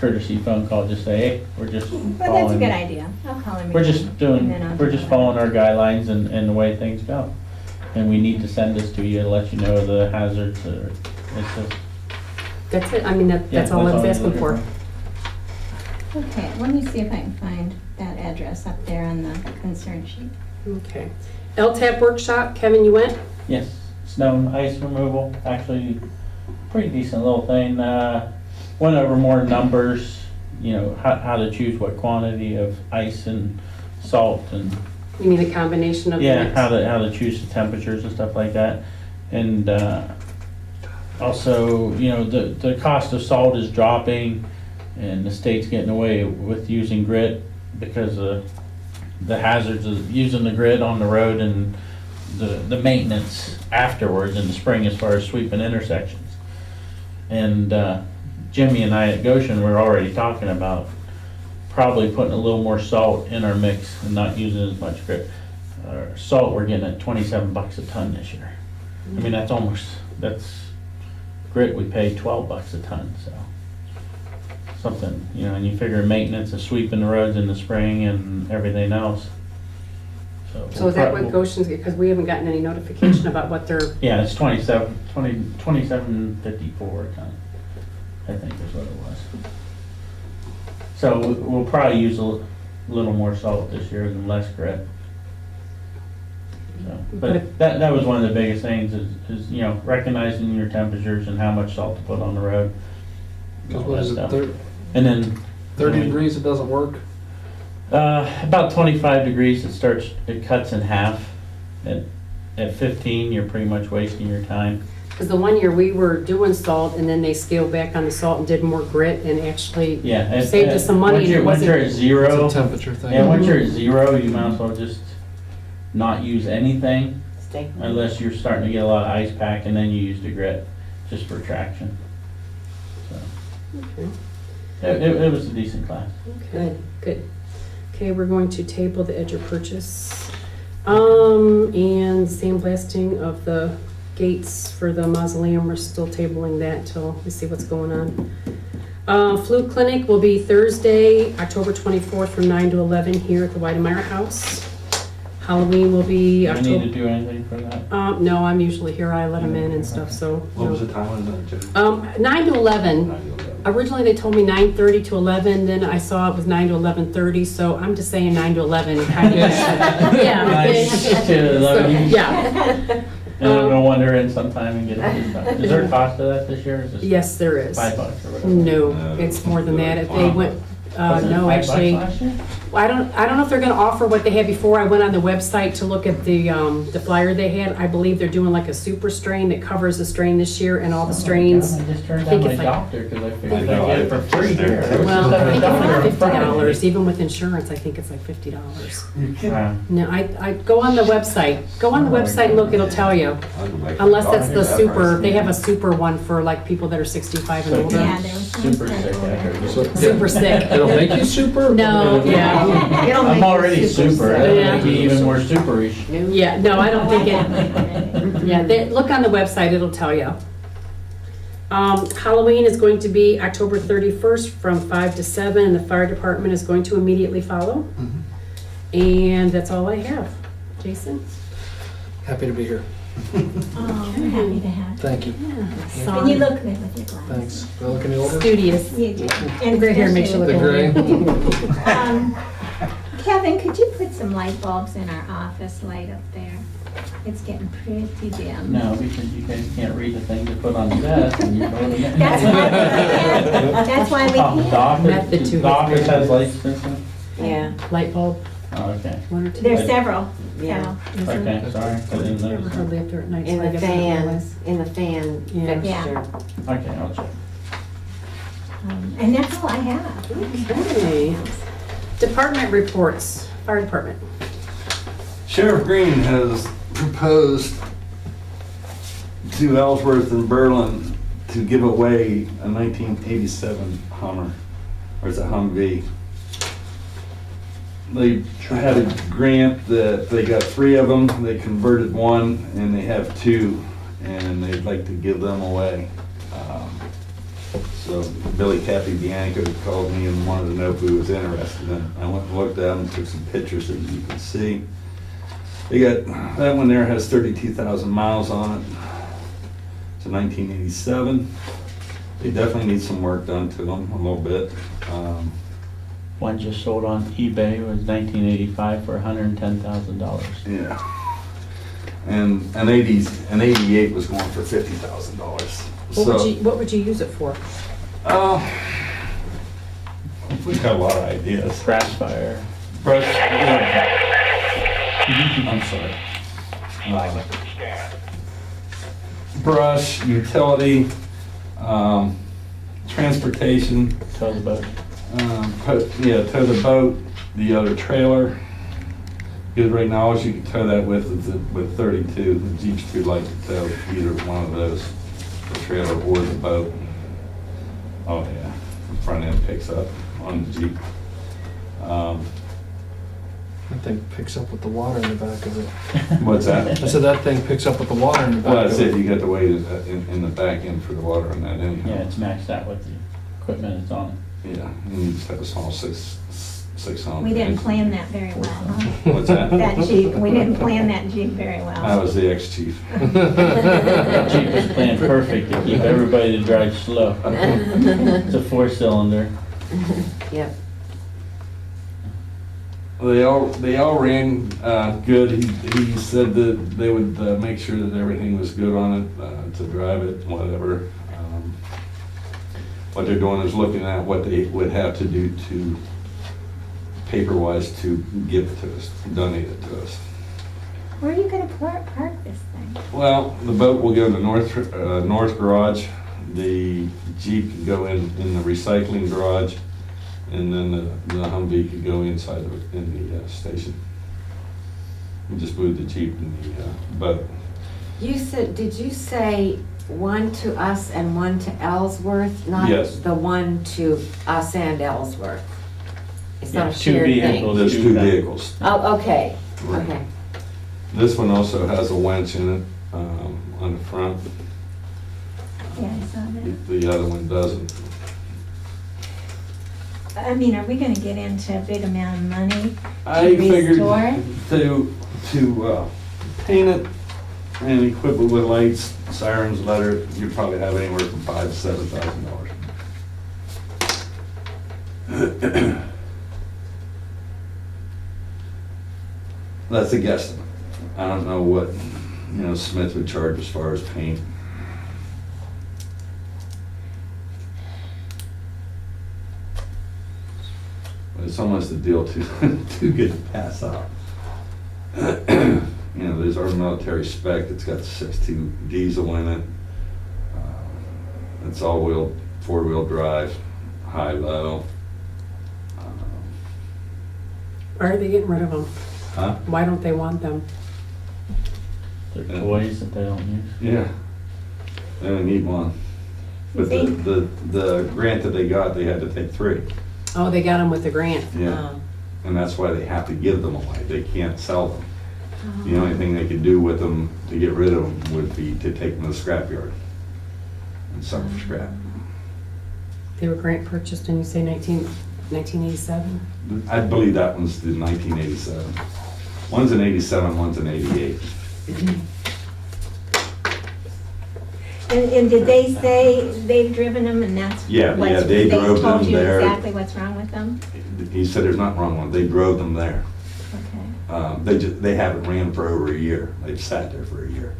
courtesy phone call, just say, hey, we're just Well, that's a following. good idea. I'll call him. We're again, just and then I'll we're do just the following letter. our guidelines and the way things go. And we need to send this to you to let you know the hazards, or, it's just. That's it, I mean, that's all I was you're asking for. looking Okay, let me see if I can find that address up there on the concern sheet. Okay. LTAP workshop, Kevin, you went? Yes, snow and ice removal, actually, pretty decent little thing. Went over more numbers, how to choose what quantity of ice and salt and You mean the combination of the Yeah, mix? how to choose the temperatures and stuff like that. And also, you know, the cost of salt is dropping, and the state's getting away with using grit because of the hazards of using the grit on the road and the maintenance afterwards in the spring as far as sweeping intersections. And Jimmy and I at Goshen were already talking about probably putting a little more salt in our mix and not using as much grit. Salt, we're getting at $27 a ton this year. I mean, that's grit, we pay $12 a ton, so. Something, you know, and you figure maintenance of sweeping the roads in the spring and everything else. So is that what Goshen's, because we haven't gotten any notification about what they're, Yeah, it's 27.54 a ton, I think is what it was. So we'll probably use a little more salt this year and less grit. So, but that was one of the biggest things is, you know, recognizing your temperatures and how much salt to put on the road. Because all what that is it, stuff. And then 30 degrees, it doesn't work? about 25 degrees, it cuts in half. At 15, you're pretty much wasting your time. because the one year we were doing salt and then they scaled back on the salt and did more grit and actually Yeah. saved us some money. Once and it once you're at wasn't, zero, It's a temperature thing. yeah, once you're at zero, you might as well just not use anything Stay. unless you're starting to get a lot of ice pack, and then you use the grit just for traction. So okay, it was a decent class. okay, good. Okay, we're going to table the edger purchase. And sandblasting of the gates for the mausoleum, we're still tabling that until we see what's going on. Flu clinic will be Thursday, October 24th from 9 to 11 here at the Weidemeyer House. Halloween will be Do we need to October, do anything for that? no, I'm usually here, I let them in and stuff, so. What was no. the time on that, Jim? 9 to 11. Originally, they told me 9:30 to 11, then I saw it was 9 to 11:30, so I'm just saying 9 to 11. Kind of. Yeah. Nice to 11. Yeah, And no wonder in sometime and get it done. Is there a cost to that this year? Is it yes, there is. $5 or whatever? No, it's more than that. If they went, Was it no, $5 actually, last year? I don't know if they're gonna offer what they had before. I went on the website to look at the flyer they had. I believe they're doing like a super strain that covers the strain this year and all the strains. I just turned I think down my it's like- doctor because I figured I I'd know, get it for free here. Well, I think it's like Doctor $50, even with insurance, I think it's like $50. Wow. No, I go on the website. Go on the website and look, it'll tell you. Unless that's the super, they have a super one for like people that are 65 and older. Yeah, there was some Super sick after. So- Super sick. It'll make you super? No, yeah. I'm already super. That'll Yeah. make me even more superish. Yeah, no, I don't think it, yeah, look on the website, it'll tell you. Halloween is going to be October 31st from 5 to 7, and the fire department is going to immediately follow. And that's all I have. Jason? Happy to be here. Oh, we're happy to have you. Thank you. And you look good with your glasses. Thanks. Do I look any older? Studious. You do. And gray hair makes you look The older. gray? Kevin, could you put some light bulbs in our office light up there? It's getting pretty dim. No, because you guys can't read the thing to put on the desk and you're going in. That's why we can't. That's why we Oh, the can't. Method office, to the office his has lights and stuff? Yeah, Light bulb, Oh, okay. one or two. There's several. Yeah. So, Okay, sorry, I didn't Never notice. hardly up there at night. in so I the guess I don't fan, realize. in the fan Yeah. fixture. Okay, I'll check. and that's all I have. Okay. Department reports, fire department. Sheriff Green has proposed to Ellsworth and Berlin to give away a 1987 Hummer, or it's a Humvee. They had a grant that they got 3 of them, they converted 1, and they have 2, and they'd like to give them away. So Billy Capibianco called me and wanted to know if we was interested, and I went and looked at them, took some pictures that you can see. They got, that one there has 32,000 miles on it. It's a 1987. They definitely need some work done to them, a little bit. One just sold on eBay, it was 1985 for $110,000. Yeah. And an 88 was going for $50,000. What would you use it for? We've got a lot of ideas. Grass fire. I'm sorry. Brush, utility, transportation, Tow the boat. tow the boat, the other trailer. Because right now, all you can tow that with is with 32. The Jeep's too light to tow either one of those, the trailer or the boat. Oh yeah, the front end picks up on the Jeep. That thing picks up with the water in the back of it. What's that? I said that thing picks up with the water in the back Well, of that's it. it, you got to wait in the back end for the water on that anyhow. Yeah, it's maxed out with the equipment that's on Yeah, and you just have a small six on. We didn't plan that very well, huh? What's that? That Jeep, we didn't plan that Jeep very well. I was the ex-chief. it. Jeep was planned perfect to keep everybody to drive slow. It's a 4-cylinder. Yep. They all ran good. He said that they would make sure that everything was good on it to drive it, whatever. What they're doing is looking at what they would have to do to paper-wise to give it to us, donate it to us. Where are you gonna park this thing? Well, the boat will go in the north garage. The Jeep can go in the recycling garage, and then the Humvee could go inside in the station. We just moved the Jeep and the boat. Did you say one to us and one to Ellsworth? Not Yes. the one to us and Ellsworth? It's not Yeah, a two shared thing? vehicles. There's two vehicles. Oh, okay, Right. okay. This one also has a winch in it on the front. Yeah, I saw that. The other one doesn't. I mean, are we gonna get into a big amount of money I to figured restore? to paint it and equip it with lights, sirens, leather, you'd probably have anywhere from $5,000 to $7,000. That's a guesstimate. I don't know what, Smith would charge as far as paint. But it's almost a deal too good to pass up. There's our military spec, it's got 6.2 diesel in it. It's all four-wheel drive, high-low. Why are they getting rid of them? Huh? Why don't they want them? They're toys that they don't use. Yeah. They only need one. But the grant that they got, they had to take 3. Oh, they got them with the grant. Yeah. Oh. And that's why they have to give them away. They can't sell them. The only thing they could do with them to get rid of them would be to take them to the scrapyard and sell them for scrap. They were grant purchased and you say 1987? I believe that one's the 1987. One's an 87, one's an 88. And did they say they've driven them and that's Yeah, what's, they drove told them you there. exactly what's wrong with them? He said there's nothing wrong with them. They drove them there. Okay. They haven't ran for over a year. They've sat there for a year.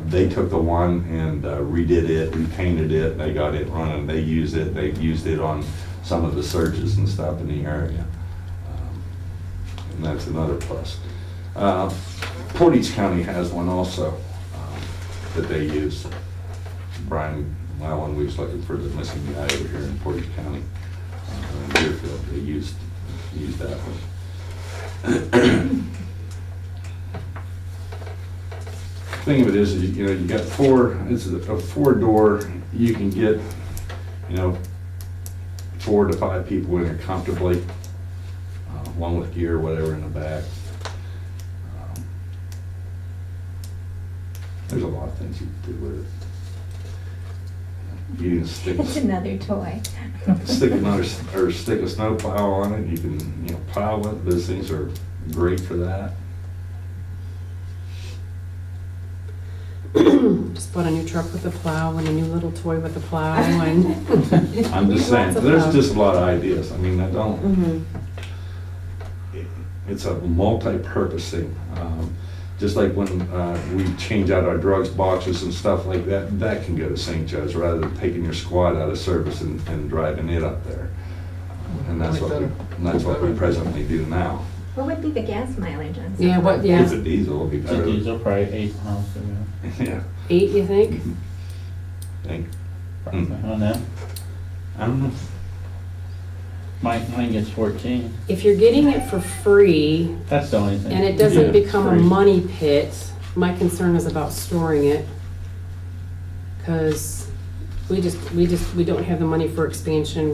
They took the one and redid it, repainted it, they got it running, they used it, they've used it on some of the searches and stuff in the area. And that's another plus. Portage County has one also that they use. Brian, when we was looking for the missing guy over here in Portage County, in Deerfield, they used that one. Thing of it is, you got it's a 4-door, you can get, 4 to 5 people in it comfortably, one with gear, whatever in the back. There's a lot of things you can do with it. You can stick It's another toy. stick a snow plow on it, you can, plow with, those things are great for that. Just bought a new truck with a plow and a new little toy with a plow and. I'm just saying, Lots of there's plows. just a lot of ideas, I mean, I don't, Mhm. it's a multi-purpose thing. Just like when we change out our drugs boxes and stuff like that, that can go to St. Joe's rather than taking your squad out of service and driving it up there. And that's what we presently do now. What would be the gas mileage on something? Yeah, what, If yeah, it's a diesel, it'll be It's a better. diesel, probably 8 miles per gallon. Yeah. 8, you think? Think. Probably on that. I don't know. Mine gets 14. If you're getting it for free That's the only thing. and it doesn't Yeah, become a free. money pit, my concern is about storing it. Cause we don't have the money for expansion.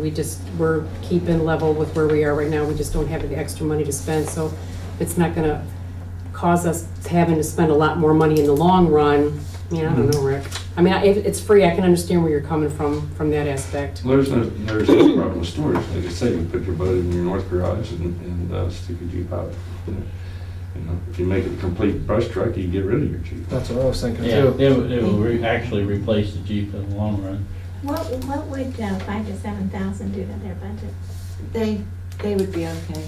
We're keeping level with where we are right now. We just don't have the extra money to spend, so it's not gonna cause us having to spend a lot more money in the long run. Yeah, I don't know, Rick. I mean, if it's free, I can understand where you're coming from that aspect. There's no problem with storage. Like I say, you put your boat in your north garage and stick your Jeep out. You know, if you make it a complete brush truck, you get rid of your Jeep. That's what I was thinking Yeah, too. it will actually replace the Jeep in the long run. What would 5,000 to 7,000 do to their budget? They would be okay.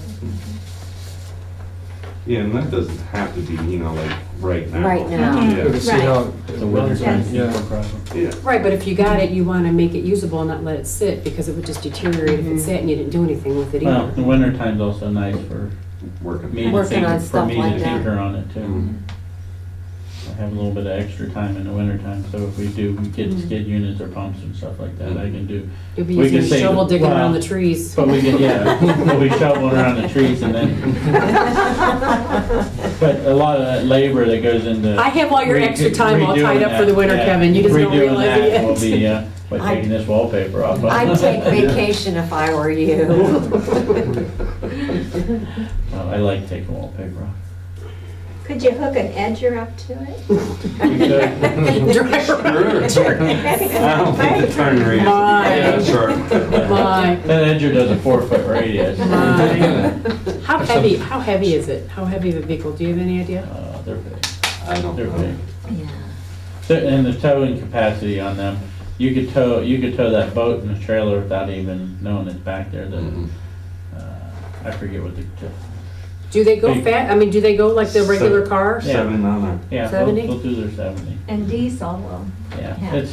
Yeah, and that doesn't have to be, you know, like right now. Right now. Mhm. Good to see Right. how The winter time, Yes. Yeah. no problem. Yeah. Right, but if you got it, you wanna make it usable and not let it sit, because it would just deteriorate if it sat and you didn't do anything with it Well, either. the winter time's also nice for Working. me to Working on tinker, for stuff me like to that. tinker on it too. Mhm. I have a little bit of extra time in the winter time, so if we do get skid units or pumps and stuff like that, I can do. You'll be we using can a save shovel it. digging around Well, the trees. But we can, yeah, we'll be shoveling around the trees and then, but a lot of that labor that goes into. I have all your extra time all redoing tied up for the that, winter, yeah, Kevin. You just don't redoing realize that it will be, yet. by taking this wallpaper off. I'd take vacation if I were you. Well, I like taking wallpaper off. Could you hook an edger up to it? Drive around. Sure. I don't think the turn radius My. would be that short. My, That edger does a 4-foot radius. my. How heavy is it? How heavy of a vehicle? Do you have any idea? They're big, I don't they're know. big. Yeah. And the towing capacity on them, you could tow that boat and the trailer without even knowing it's back there. Mhm. I forget what the, Do they go Big. fast? I mean, do they go like the regular cars? Yeah. 7 on yeah, 70? they'll do their 70. And diesel will. Yeah, Yeah.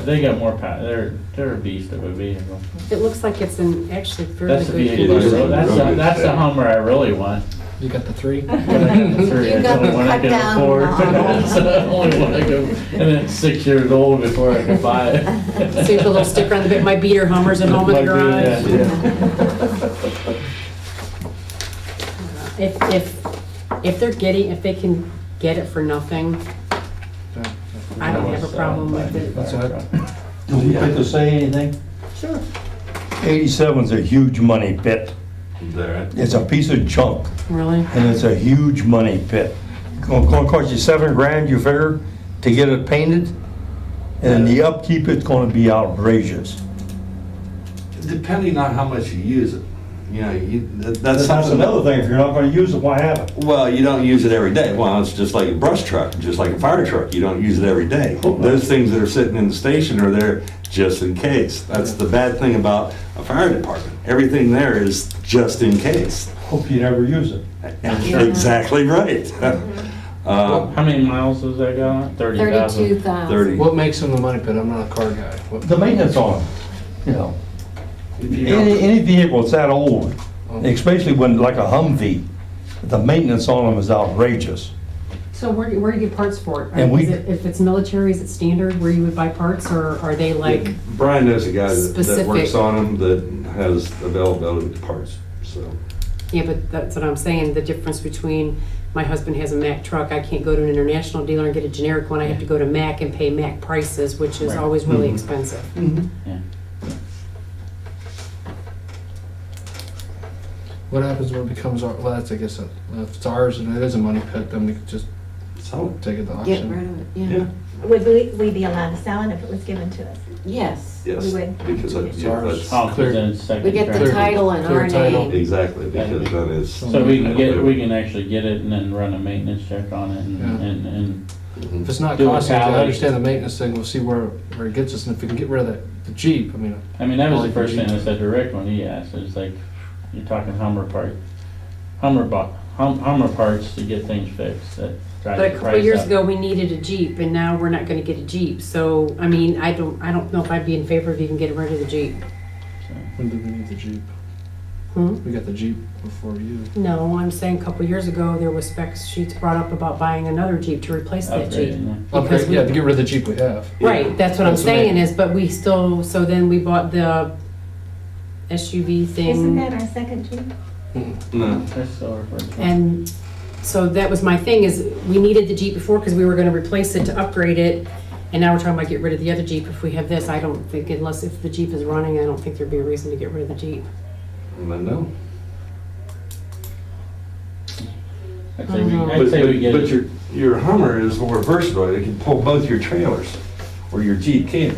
they got more power, they're a beast of a vehicle. It looks like it's in actually fairly That's the good vehicle, condition. that's the Hummer I really want. You got the 3? But I got the three, You it's got the only one I cut can down afford. on. It's the only one I can, and it's 6 years old before I can buy it. See the little sticker on the back, my beater Hummers at home in the garage. If they can get it for nothing, I don't have a problem with it. That's it. Do we get to say anything? Sure. 87's a huge money pit. There. It's a piece of junk, Really? and it's a huge money pit. Gonna cost you $7,000, you figure, to get it painted? And the upkeep is gonna be outrageous. Depending on how much you use it. You know, that's That's something. another thing, if you're not gonna use it, why have it? Well, you don't use it every day. Well, it's just like a brush truck, just like a fire truck. You don't use it every day. Those things that are sitting in the station are there just in case. That's the bad thing about a fire department. Everything there is just in case. Hope you never use it. Exactly right. How many miles does that go on? 30,000? 32,000. 30. What makes them a money pit? I'm not a car guy. The maintenance on it, you know. If you don't- Any vehicle that's that old, especially when, like a Humvee, the maintenance on them is outrageous. So where do you get parts for it? And we- Is it? If it's military, is it standard where you would buy parts, or are they like? Brian knows a guy that Specific. works on them that has availability of parts, so. Yeah, but that's what I'm saying, the difference between, my husband has a Mack truck, I can't go to an international dealer and get a generic one, I have to go to Mack and pay Mack prices, which is Right. always really Mhm. expensive. Yeah. What happens when it becomes our, well, that's, I guess, if it's ours and it is a money pit, then we could just So, take it to Get auction. rid of it, yeah, yeah. Would we be allowed to sell it if it was given to us? Yes. yes, We would. because It's yeah, ours. that's, Oh, 'cause Clear. then it's second We get the track. title in Clear our title. name. exactly, because then it's. So we can actually get it and then run a maintenance check on it Yeah. and Mhm. If it's not Do a costly, I tally. understand the maintenance thing, we'll see where it gets us, and if we can get rid of the Jeep, I mean. I mean, that was the Like first the thing I Jeep. said to Rick when he asked, it's like, you're talking Hummer parts to get things fixed, that drives But a the couple price years up. ago, we needed a Jeep, and now we're not gonna get a Jeep, so, I mean, I don't know if I'd be in favor of even getting rid of the Jeep. So, When do we need the Jeep? We got the Jeep before you. No, I'm saying a couple years ago, there was spec sheets brought up about buying another Jeep to replace that Jeep. Upgrading them. Because Upgrade, we- yeah, to get rid of the Jeep we have. Right, that's what I'm That's what I saying mean. is, but we still, so then we bought the SUV Isn't thing. that our second Jeep? No. That's still referred to. And so that was my thing is we needed the Jeep before because we were gonna replace it to upgrade it. And now we're talking about get rid of the other Jeep if we have this. I don't think unless if the Jeep is running, I don't think there'd be a reason to get rid of the Jeep. No. I'd say we get But it. your Hummer is more versatile, it can pull both your trailers, or your Jeep can't.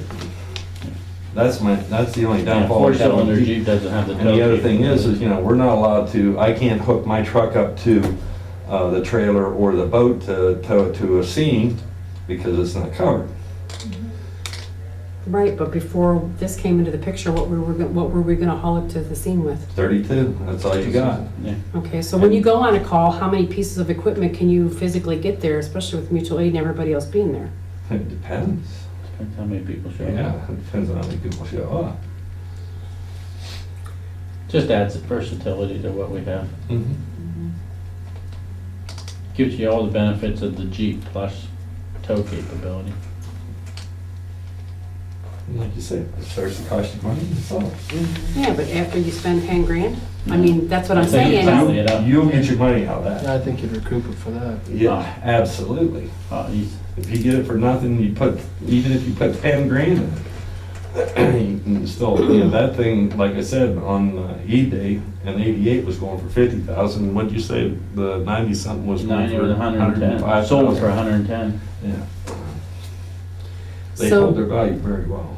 That's the only Yeah, downfall. I have on four-cylinder the Jeep doesn't have the And the other tailgate. thing is, we're not allowed to, I can't hook my truck up to the trailer or the boat to tow it to a scene because it's not covered. Right, but before this came into the picture, what were we gonna haul it to the scene with? 32, that's all you got. Yeah. Okay, so when you go on a call, how many pieces of equipment can you physically get there, especially with mutual aid and everybody else being there? It depends. Depends how many people show Yeah, up. it depends on how many people show up. Just adds versatility to what we have. Mm-hmm. Gives you all the benefits of the Jeep plus tow capability. Like you said, it starts to cost you money, that's all. Yeah, but after you spend 10 grand, I mean, that's what I'm I think you saying. tally it up. You'll get your money out of that. Yeah, I think you'd recoup it for that. Yeah, absolutely. He's If you get it for nothing, even if you put 10 grand in it, you can still, that thing, like I said, on E-Day, an 88 was going for 50,000, and what'd you say, the 90-something was going 90 for with 110. 105,000? Sold for 110. Yeah. They So- hold their value very well.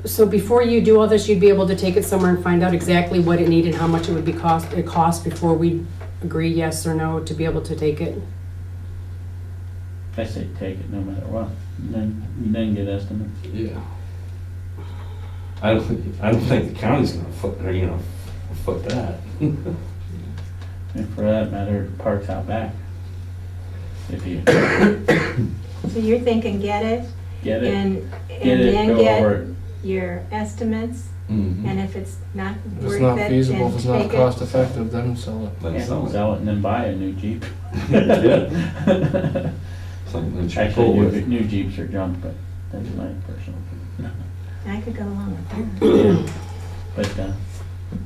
So before you do all this, you'd be able to take it somewhere and find out exactly what it needed, how much it would cost before we agree yes or no to be able to take it? I say take it no matter what. And then get estimates. Yeah. I don't think the county's gonna foot that. And for that matter, parks out back. If you So you're thinking get it get it, and get it, then go over get it. your estimates, Mhm. and if it's not If worth it's it, not feasible, if then it's not take it. cost effective, then sell it. Then Yeah, sell it. sell it and then buy a new Jeep. Something that you pull Actually, with. new Jeeps are junk, but that's my personal opinion. I could go along with that. Yeah. But,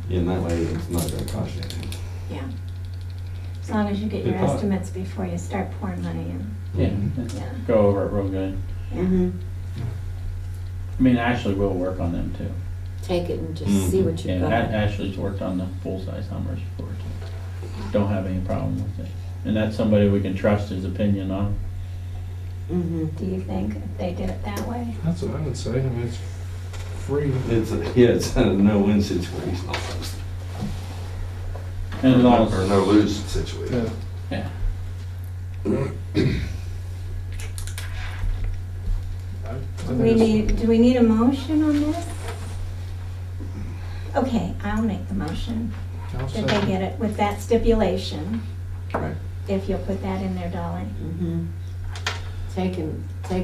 Yeah, and that way it's not gonna cost you anything. Yeah. As long as you get your Good thought. estimates before you start pouring money in. yeah, Yeah. go over it real good. Mm-hmm. I mean, Ashley will work on them too. Take it and just see what Yeah, you've got. Ashley's worked on the full-size Hummers before too. Don't have any problem with it. And that's somebody we can trust his opinion on. Mm-hmm. Do you think if they did it that way? That's what I would say. I mean, it's free. It's a no-win situation almost. And as long Or as, no-lose situation. Yeah. yeah, I think Do we need a motion on this? Okay, I'll make the motion I'll that they second. get it with that stipulation, Right. if you'll put that in there, Dolly. Mm-hmm. Take it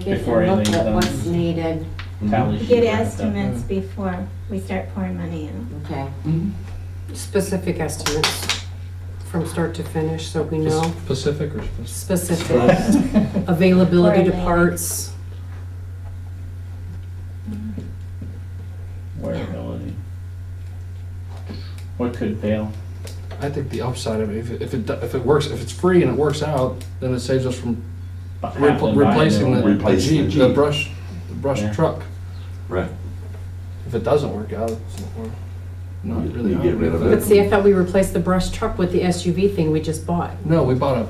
Before and look anything's at done. what's needed. tally sheet. Get wrapped up. estimates before we start pouring money in. Okay. Specific estimates from start to finish, so we know. Pacific or specific? Specific availability to Or parts. Wearability. What could fail? I think the upside of it, if it works, if it's free and it works out, then it saves us from replacing the Replacing the Jeep, the Jeep. brush Yeah. truck. Right. If it doesn't work out, we're not really. You get rid of out. it. But see, I thought we replaced the brush truck with the SUV thing we just bought. No, we bought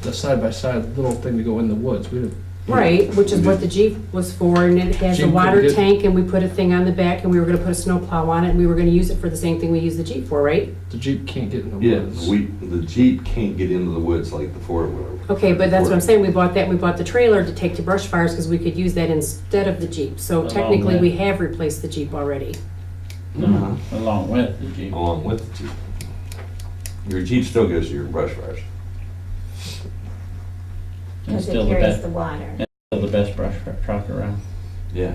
the side-by-side little thing to go in the woods. We didn't. Right, which is what the Jeep was for, and it has a Jeep water could get- tank, and we put a thing on the back, and we were gonna put a snowplow on it, and we were gonna use it for the same thing we use the Jeep for, right? The Jeep can't get in the Yeah, woods. the Jeep can't get into the woods like the four-wheeler. Okay, but that's what I'm saying, we bought that, and we bought the trailer to take to brush fires, because we could use that instead of the Jeep. So Along technically, with- we have replaced the Jeep already. No, along with the Jeep. Along with the Jeep. Your Jeep still goes to your brush fires. And Because it still the carries best, the water. still the best brush truck around. Yeah.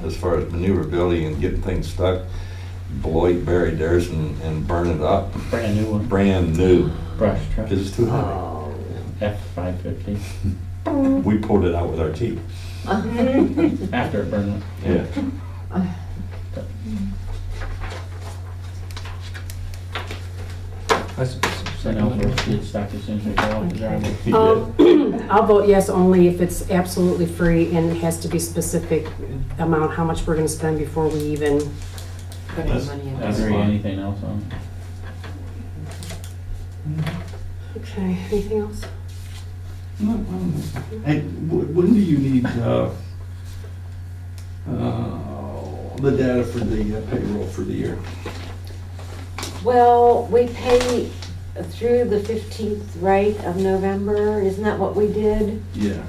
As far as maneuverability and getting things stuck, Beloit buried theirs and burned it up. Brand new one, Brand new, brush truck, because it's too heavy. Oh. F-550, We pulled it out with our teeth. after it burned. Yeah. And I'll get stuck as soon as we go off the driveway. I'll vote yes only if it's absolutely free and it has to be specific amount, how much we're gonna spend before we even, Put any money in I this. agree, anything else on it? okay, anything else? Hey, when do you need, the data for the payroll for the year? Well, we pay through the 15th, right, of November, isn't that what we did? Yeah.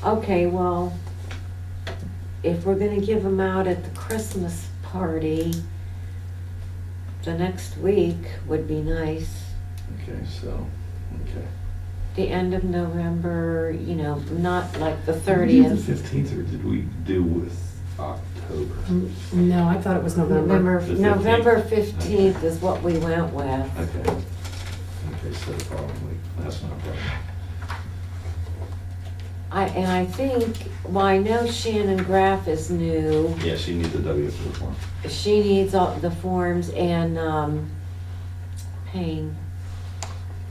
Okay, well, if we're gonna give them out at the Christmas party, the next week would be nice. Okay, so, okay. The end of November, you know, not like the Did we do 30th. the 15th, or did we do with October? No, I thought it was November. The 15th. November 15th is what we went with. Okay. Okay, so probably, that's not a problem. And I think, well, I know Shannon Graff is new. Yeah, she needs a W-4 form. She needs all the forms and, Payne,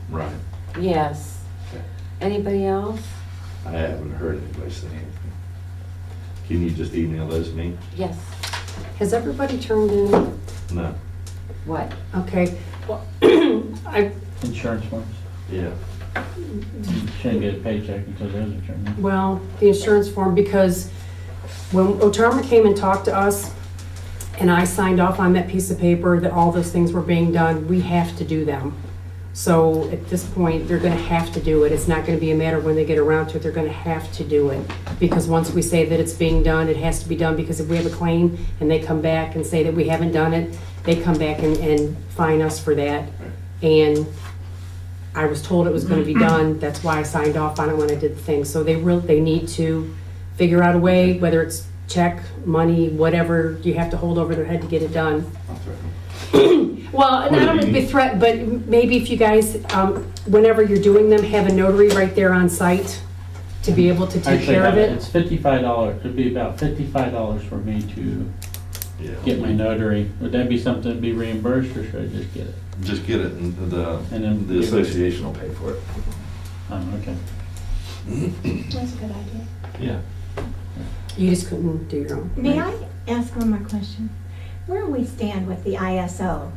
Right. yes. Okay. Anybody else? I haven't heard anybody say anything. Can you just email those to me? Yes. Has everybody turned in, No. What? okay, well, I, Insurance forms, Yeah. you shouldn't get a paycheck until those are turned in. well, the insurance form, because when Otarma came and talked to us, and I signed off on that piece of paper that all those things were being done, we have to do them. So at this point, they're gonna have to do it. It's not gonna be a matter of when they get around to it, they're gonna have to do it. Because once we say that it's being done, it has to be done, because if we have a claim and they come back and say that we haven't done it, they come back and fine us for that. And I was told it was gonna be done, that's why I signed off on it when I did the thing. So they need to figure out a way, whether it's check, money, whatever you have to hold over their head to get it done. I'll threaten them. Well, not only be threat, but maybe if you guys, whenever you're doing them, have a notary right there on site to be able to take Actually, care of it. it's $55, it'd be about $55 for me to Yeah. get my notary. Would that be something to be reimbursed, or should I just get it? Just get it, and And then the association will pay for it. Okay. That's a good idea. Yeah. You just couldn't do your own. May I ask one more question? Where do we stand with the ISO?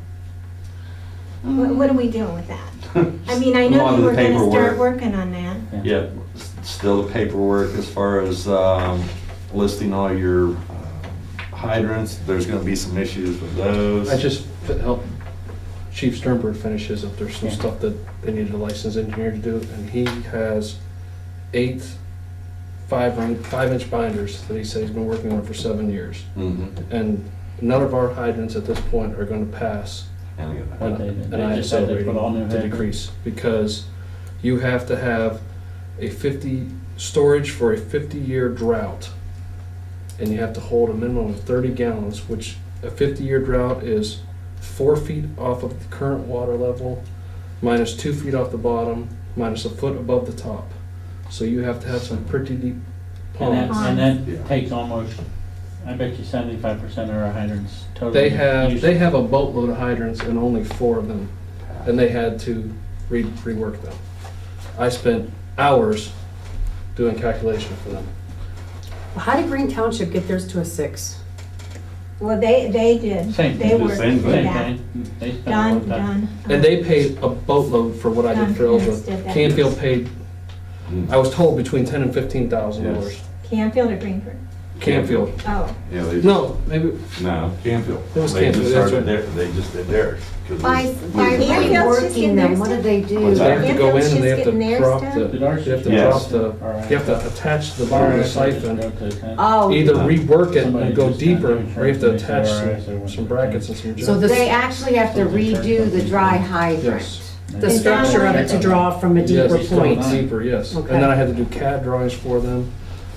What are we doing with that? I mean, I A lot know of you the were gonna start paperwork. working on that. Yeah, still the paperwork as far as listing all your hydrants. There's gonna be some issues with those. I just helped Chief Sternberg finish his up. There's some stuff that they needed a licensed engineer to do, and he has 8 5-inch binders that he said he's been working on for 7 years. Mhm. And none of our hydrants at this point are going to pass And again, But they an just said ISO they put all new rating to hydrants. decrease, because you have to have a 50, storage for a 50-year drought. And you have to hold a minimum of 30 gallons, which a 50-year drought is 4 feet off of the current water level, minus 2 feet off the bottom, minus a foot above the top. So you have to have some pretty deep And ponds. that Yeah. takes almost, I bet you 75% of our hydrants totally. They have useless. a boatload of hydrants and only 4 of them, and they had to rework them. I spent hours doing calculation for them. How did Green Township get theirs to a 6? Well, they did. Same They thing, worked same through Same that. thing. They spend a lot of Done, time. done. And they paid a boatload for what I did for Ellsworth. Did that. Canfield paid, Mm. I was told, between $10,000 and $15,000. Yes. Canfield or Greenford? Canfield. Oh. Yeah, they No, maybe, No, Canfield. It was They Canfield, just that's started right. their, they just did theirs. 'Cause By we- Canfield's just reworking getting them, their what do stuff. they do? What's they that? have to go in Canfield's and they just have to getting theirs drop done? the, Did ours you have to Yes. drop the, you have to attach the bottom of the siphon. Oh, Either rework it Somebody and go just deeper, got new or you have to insurance, attach they say, "All right, some brackets and some So jugs. the, they actually have to redo the dry hydrant. Yes. the structure of it to draw from a deeper Yes, point. Deeper, yes. And Okay. then I had to do CAD drawings for them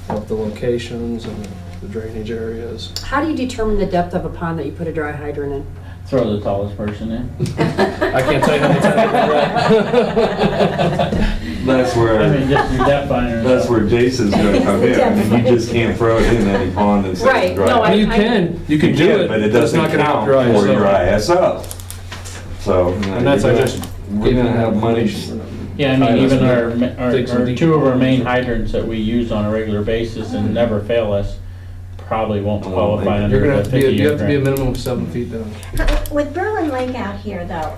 of the locations and the drainage areas. How do you determine the depth of a pond that you put a dry hydrant in? Throw the tallest person in. I can't tell you how many times I've done that. That's where. I mean, just your depth finder. That's where Jason's gonna come in. I mean, you just can't throw it in any pond and say Right, it's dry. no, I mean, you can do it, But it but it's doesn't not gonna count help your for your ISO. ISO. So. you know, And that's, I you're just. We're gonna have money. Yeah, I mean, even our Take some two of our main deep- hydrants that we use on a regular basis and never fail us probably won't qualify You're gonna under have the to be, 50 you year have to be a grant. minimum of 7 feet down. With Berlin Lake out here though,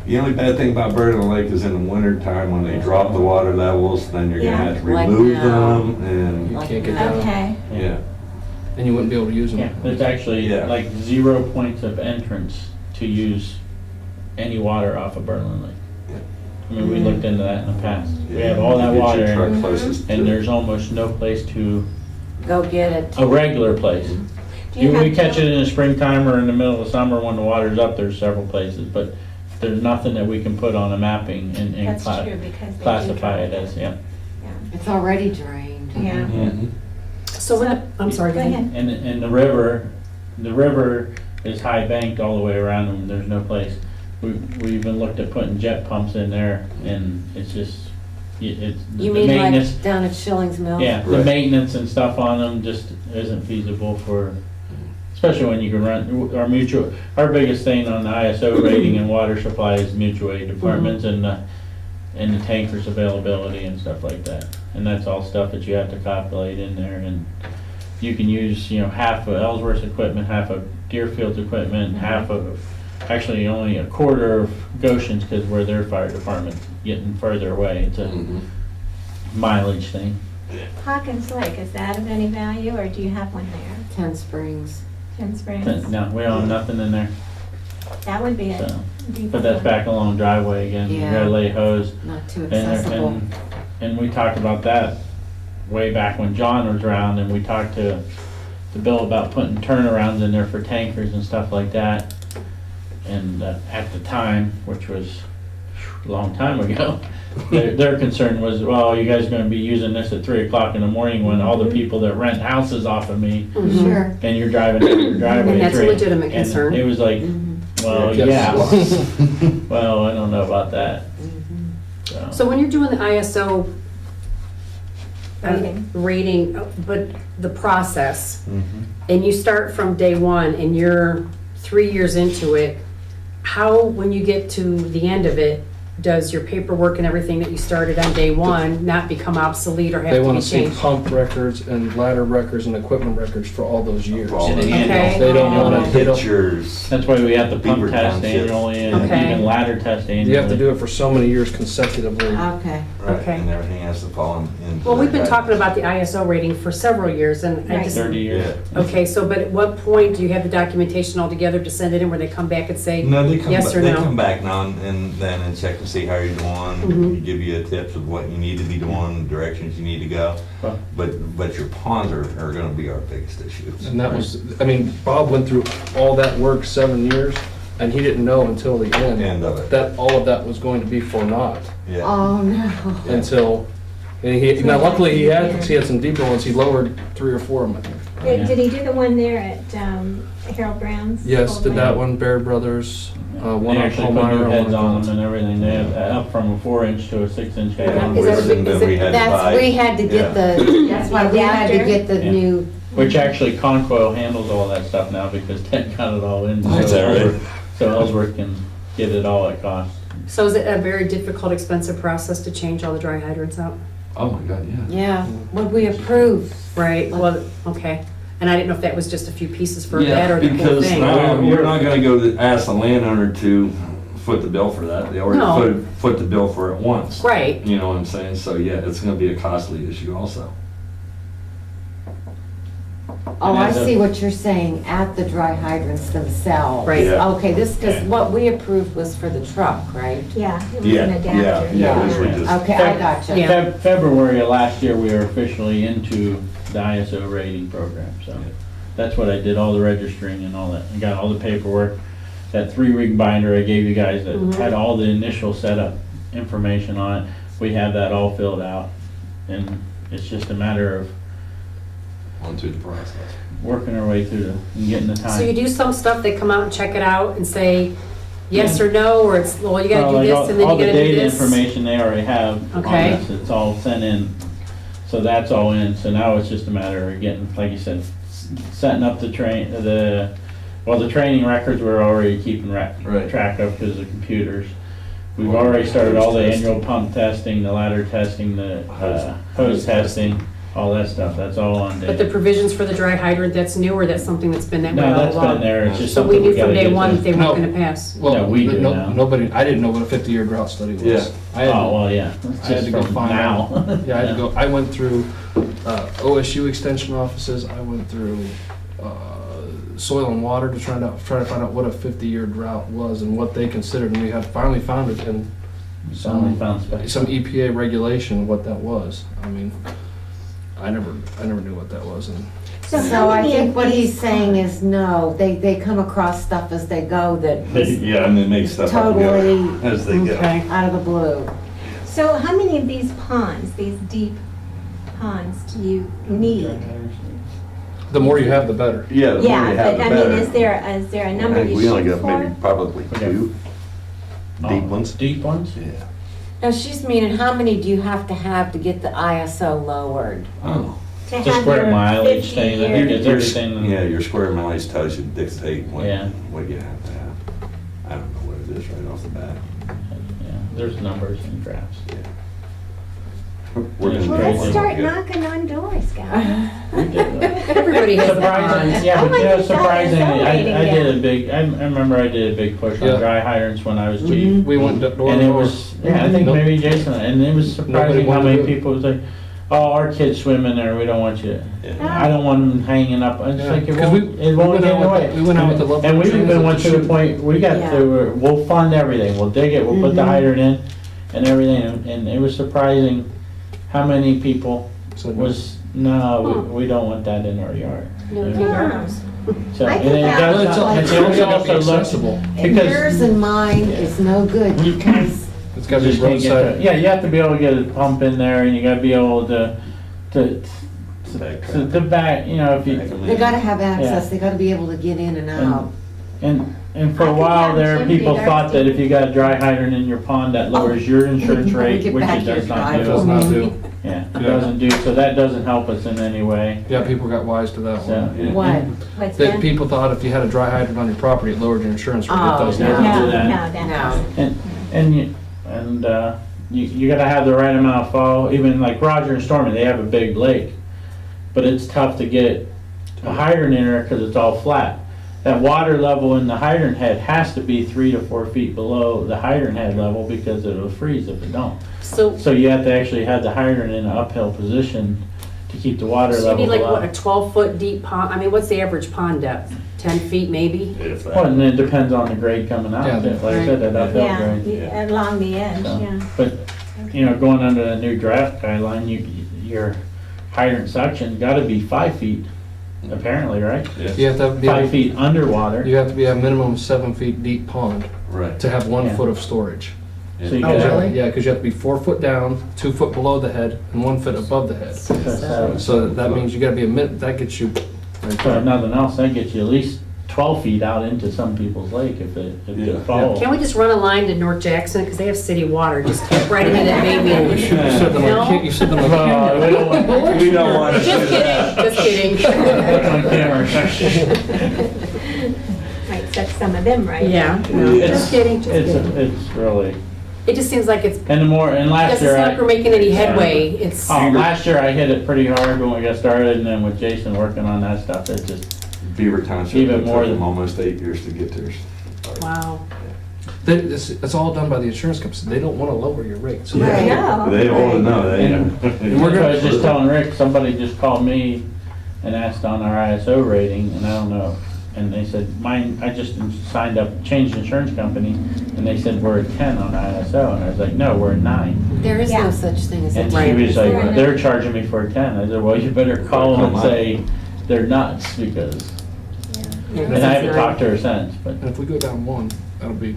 The only bad thing about Burden Lake is in the winter time when they drop the water levels, then you're gonna have to Like remove now. them and, You can't get down, okay. yeah. and you wouldn't be able to use them. Yeah, there's actually Yeah. like 0 points of entrance to use any water off of Berlin Lake. Yeah. I mean, we looked into that in the past. We have You all that get your water truck and, closest to and it. there's almost no place to, Go get it. a regular place. Do you We have catch to- it in the springtime or in the middle of summer when the water's up, there's several places, but there's nothing that we can put on a mapping and That's true because they classify do it drop as, yeah. It's already drained. Yeah. Mhm. So when, I'm sorry, Go ahead. And the river is high banked all the way around and there's no place. We even looked at putting jet pumps in there and it's just, it's. the You mean maintenance- like down at Schilling's Mill? Yeah, the Right. maintenance and stuff on them just isn't feasible for, especially when you can run, our biggest thing on the ISO rating and water supply is mutual aid departments and the tankers availability and stuff like that. And that's all stuff that you have to calculate in there and you can use, half of Ellsworth's equipment, half of Deerfield's equipment, half of, actually only a quarter of Goshen's because we're their fire department getting further away. It's a Mhm. mileage thing. Hawkins Lake, is that of any value or do you have one there? 10 Springs. Tin Springs? No, we don't have nothing in there, That would be a so. deep But that's one. back along driveway again, you Yeah. gotta lay hose. Not too And, accessible. and we talked about that way back when John was around, and we talked to Bill about putting turnarounds in there for tankers and stuff like that. And at the time, which was a long time ago, their concern was, well, you guys are gonna be using this at 3 o'clock in the morning when all the people that rent houses off of me, Mhm. Sure. and you're driving down your driveway. And at that's a 3. legitimate And concern. It was like, Mhm. well, Yes. yeah. Well, I don't know about that, Mhm. So when you're doing the ISO Rating. rating, but the process, Mhm. and you start from day one and you're 3 years into it, how, when you get to the end of it, does your paperwork and everything that you started on day one not become obsolete or have They to want be to see changed? pump records and ladder records and equipment records for all those years. For all To the the- end. Okay. They don't want to, they don't, Pictures. That's why we have the pump Beaver test Township. annually and Okay. even ladder test annually. you have to do it for so many years consecutively. Okay. Right, Okay. and everything has to fall in. Well, we've been talking about the ISO rating for several years and I Right. just, 30 years. Yeah. okay, so but at what point do you have the documentation all together to send it in where they come back and say, No, they come, yes or they no? come back now and then and check to see how you're doing, Mhm. give you tips of what you need to be doing, directions you need to go. Well- But your ponds are gonna be our biggest issues. And that was, I mean, Bob went through all that work 7 years, and he didn't know until the end End of it. that all of that was going to be for naught. Yeah. Oh, no. Until, and now luckily he had some deeper ones, he lowered 3 or 4 of them. Did he do the one there at Harold Brown's? Yes, Old did that Lake? one, Bear Brothers, one They on actually put Palmyra. new and heads one on on- them and everything. They have up from a 4-inch to a 6-inch head. Yeah. Is that, Which then we had to that's, buy. we had to get the, that's why we had to get the Yeah. new, Which actually Concoil handles all that stuff now because Ted got it all in. Oh, is that right? So Ellsworth can get it all at cost. so is it a very difficult, expensive process to change all the dry hydrants out? Oh, my God, yeah. yeah, what we approved. Right, well, okay. And I didn't know if that was just a few pieces for that or the whole Because thing. now you're not gonna go ask the landowner to foot the bill for that. They No. already foot the bill for it once. Right. You know what I'm saying? So, yeah, it's gonna be a costly issue also. Oh, I And as a- see what you're saying, at the dry hydrants themselves. Right. Yeah. Okay, this, because Yeah. what we approved was for the truck, right? Yeah, it was Yeah, an adapter. yeah, this was just. Okay, I gotcha. Yeah. February of last year, we were officially into the ISO rating program, so that's what I did, all the registering and all that. I got all the paperwork, that 3-ring binder I gave you guys that Mhm. had all the initial setup information on it. We have that all filled out, and it's just a matter of Going through the process. working our way through and getting the time. So you do some stuff, they come out and check it out and say yes or no, or it's, well, you gotta Well, do like this and then all you the gotta do data this? information they already have on Okay. this, it's all sent in. So that's all in, so now it's just a matter of getting, like you said, setting up the the training records we're already keeping Right. track of because of computers. We've already started all the annual pump testing, the ladder testing, the hose testing, all that stuff, that's all on But the data. provisions for the dry hydrant, that's new, or that's something that's been that way No, all that's along? been there, it's just So we something knew we gotta from day get one to. that they No. weren't gonna pass? Well, Yeah, we do no- now. Nobody, I didn't know what a 50-year drought study was. Yeah. I had to- Oh, well, yeah, it's I had just to go from find now. out. Yeah, I had to go, I went through OSU extension offices, I went through soil and water to try to find out what a 50-year drought was and what they considered, and we had finally found it in Finally found special. some EPA regulation, what that was. I mean, I never knew what that was, and So So how I many think of what these he's saying is no, they come across stuff as they go that is Yeah, and they make stuff up totally as they go. Okay. out of the blue. So how many of these ponds, these deep ponds, do you need? the more you have, the better. Yeah, the more Yeah, you have, but the I better. mean, is there a I number think you we only shoot got maybe for? probably Okay. 2 deep Oh, ones. Deep ones? Yeah. Now, she's meaning, how many do you have to get the ISO lowered? Oh. To The have square your mileage 50 thing, I year- think it's everything. Yeah, your square mileage tells you, dictate Yeah. what you have to have. I don't know what it is right off the bat. Yeah, there's numbers and graphs. We're gonna Well, do let's one start more. knocking on doors, guys. We did that. Everybody has that Surprising, pond. yeah, Oh but my you know, God, surprisingly, it's I elevating did a down. big, I remember I did a big push Yeah. on dry hydrants when I was chief. We went door to And it door. was, yeah, I think Nope. maybe Jason, and it was surprising how wanted to many do it. people was like, oh, our kids swim in there, we don't want you. Yeah. I don't want them hanging up, it's Yeah, like, it 'cause won't, we it won't went get out in the with way. the- we went out with the Love And we Transit even went to to the shoot. point, we got Yeah. to, we'll fund everything, we'll dig it, we'll put the Mhm. hydrant in and everything, and it was surprising how many people So no. was, no, we don't want that in our yard. No, Yeah. concerns. So, I and think it that- does, Well, it's and also we gotta be also looked, accessible. And Because- yours and mine is no good because It's gotta be just can't get roadside. to- yeah, you have to be able to get a pump in there and you gotta be able to Backtrack. the back, you know, if you, they gotta have access, they gotta be able to get in and out. and for I a think while that there, should people be thought that dirty. if you got a dry hydrant in your pond, that lowers your insurance You rate, get which back it your does not It does do. not do. Yeah, it Yeah. doesn't do, so that doesn't help us in any way. Yeah, people got wise to that So, one. yeah. What? What's That that? people thought if you had a dry hydrant on your property, it lowered your insurance rate. Oh, It does no. not. do No, that. no, that No. doesn't. You gotta have the right amount of fall, even like Roger and Stormy, they have a big lake. But it's tough to get a hydrant in there because it's all flat. That water level in the hydrant head has to be 3 to 4 feet below the hydrant head level because it'll freeze if it don't. So, So you have to actually have the hydrant in an uphill position to keep the water so you level need like, what, below. a 12-foot deep pond? I mean, what's the average pond depth? 10 feet maybe? If that. Well, and it depends on the grade coming out, Yeah. too. Like I said, that uphill Yeah, grade. along the edge, So, yeah. But, you know, going under the new draft guideline, your hydrant suction gotta be 5 feet, apparently, right? Yes. You have to be, 5 feet underwater. you have to be a minimum 7 feet deep pond Right. to have 1 Yeah. foot of storage. So you Oh, gotta- really? Yeah, because you have to be 4 foot down, 2 foot below the head, and 1 foot above the head. So So that means you gotta be that gets you right if there. nothing else, that gets you at least 12 feet out into some people's lake if Yeah. it falls. Can't we just run a line to North Jackson, because they have city water, just tap right into that baby? You said them No? like, you said them like. No, we don't want- We don't want to do Just that. kidding, just kidding. That's on camera. Might set some of them right. Yeah, no, It's- just kidding, just kidding. It's really, It just seems like it's, and last doesn't year, seem like we're making any headway. It's, last year I hit it pretty hard when we got started and then with Jason working on that stuff, it just, Beaver Township, Even it more took them than- almost 8 years to get theirs. wow. It's all done by the insurance company. They don't want to lower your rates. Right. No. They all know, And they. I was just telling Rick, somebody just called me and asked on our ISO rating, and I don't know. And they said, mine, I just signed up, changed insurance company, and they said, we're a 10 on ISO. And I was like, no, we're a 9. There is Yeah. no such thing as a And she right. was Fair like, enough. they're charging me for a 10. I said, well, you better call them and say they're nuts, because, Yeah, and I haven't talked to her since, but, And if we go down 1, that'll be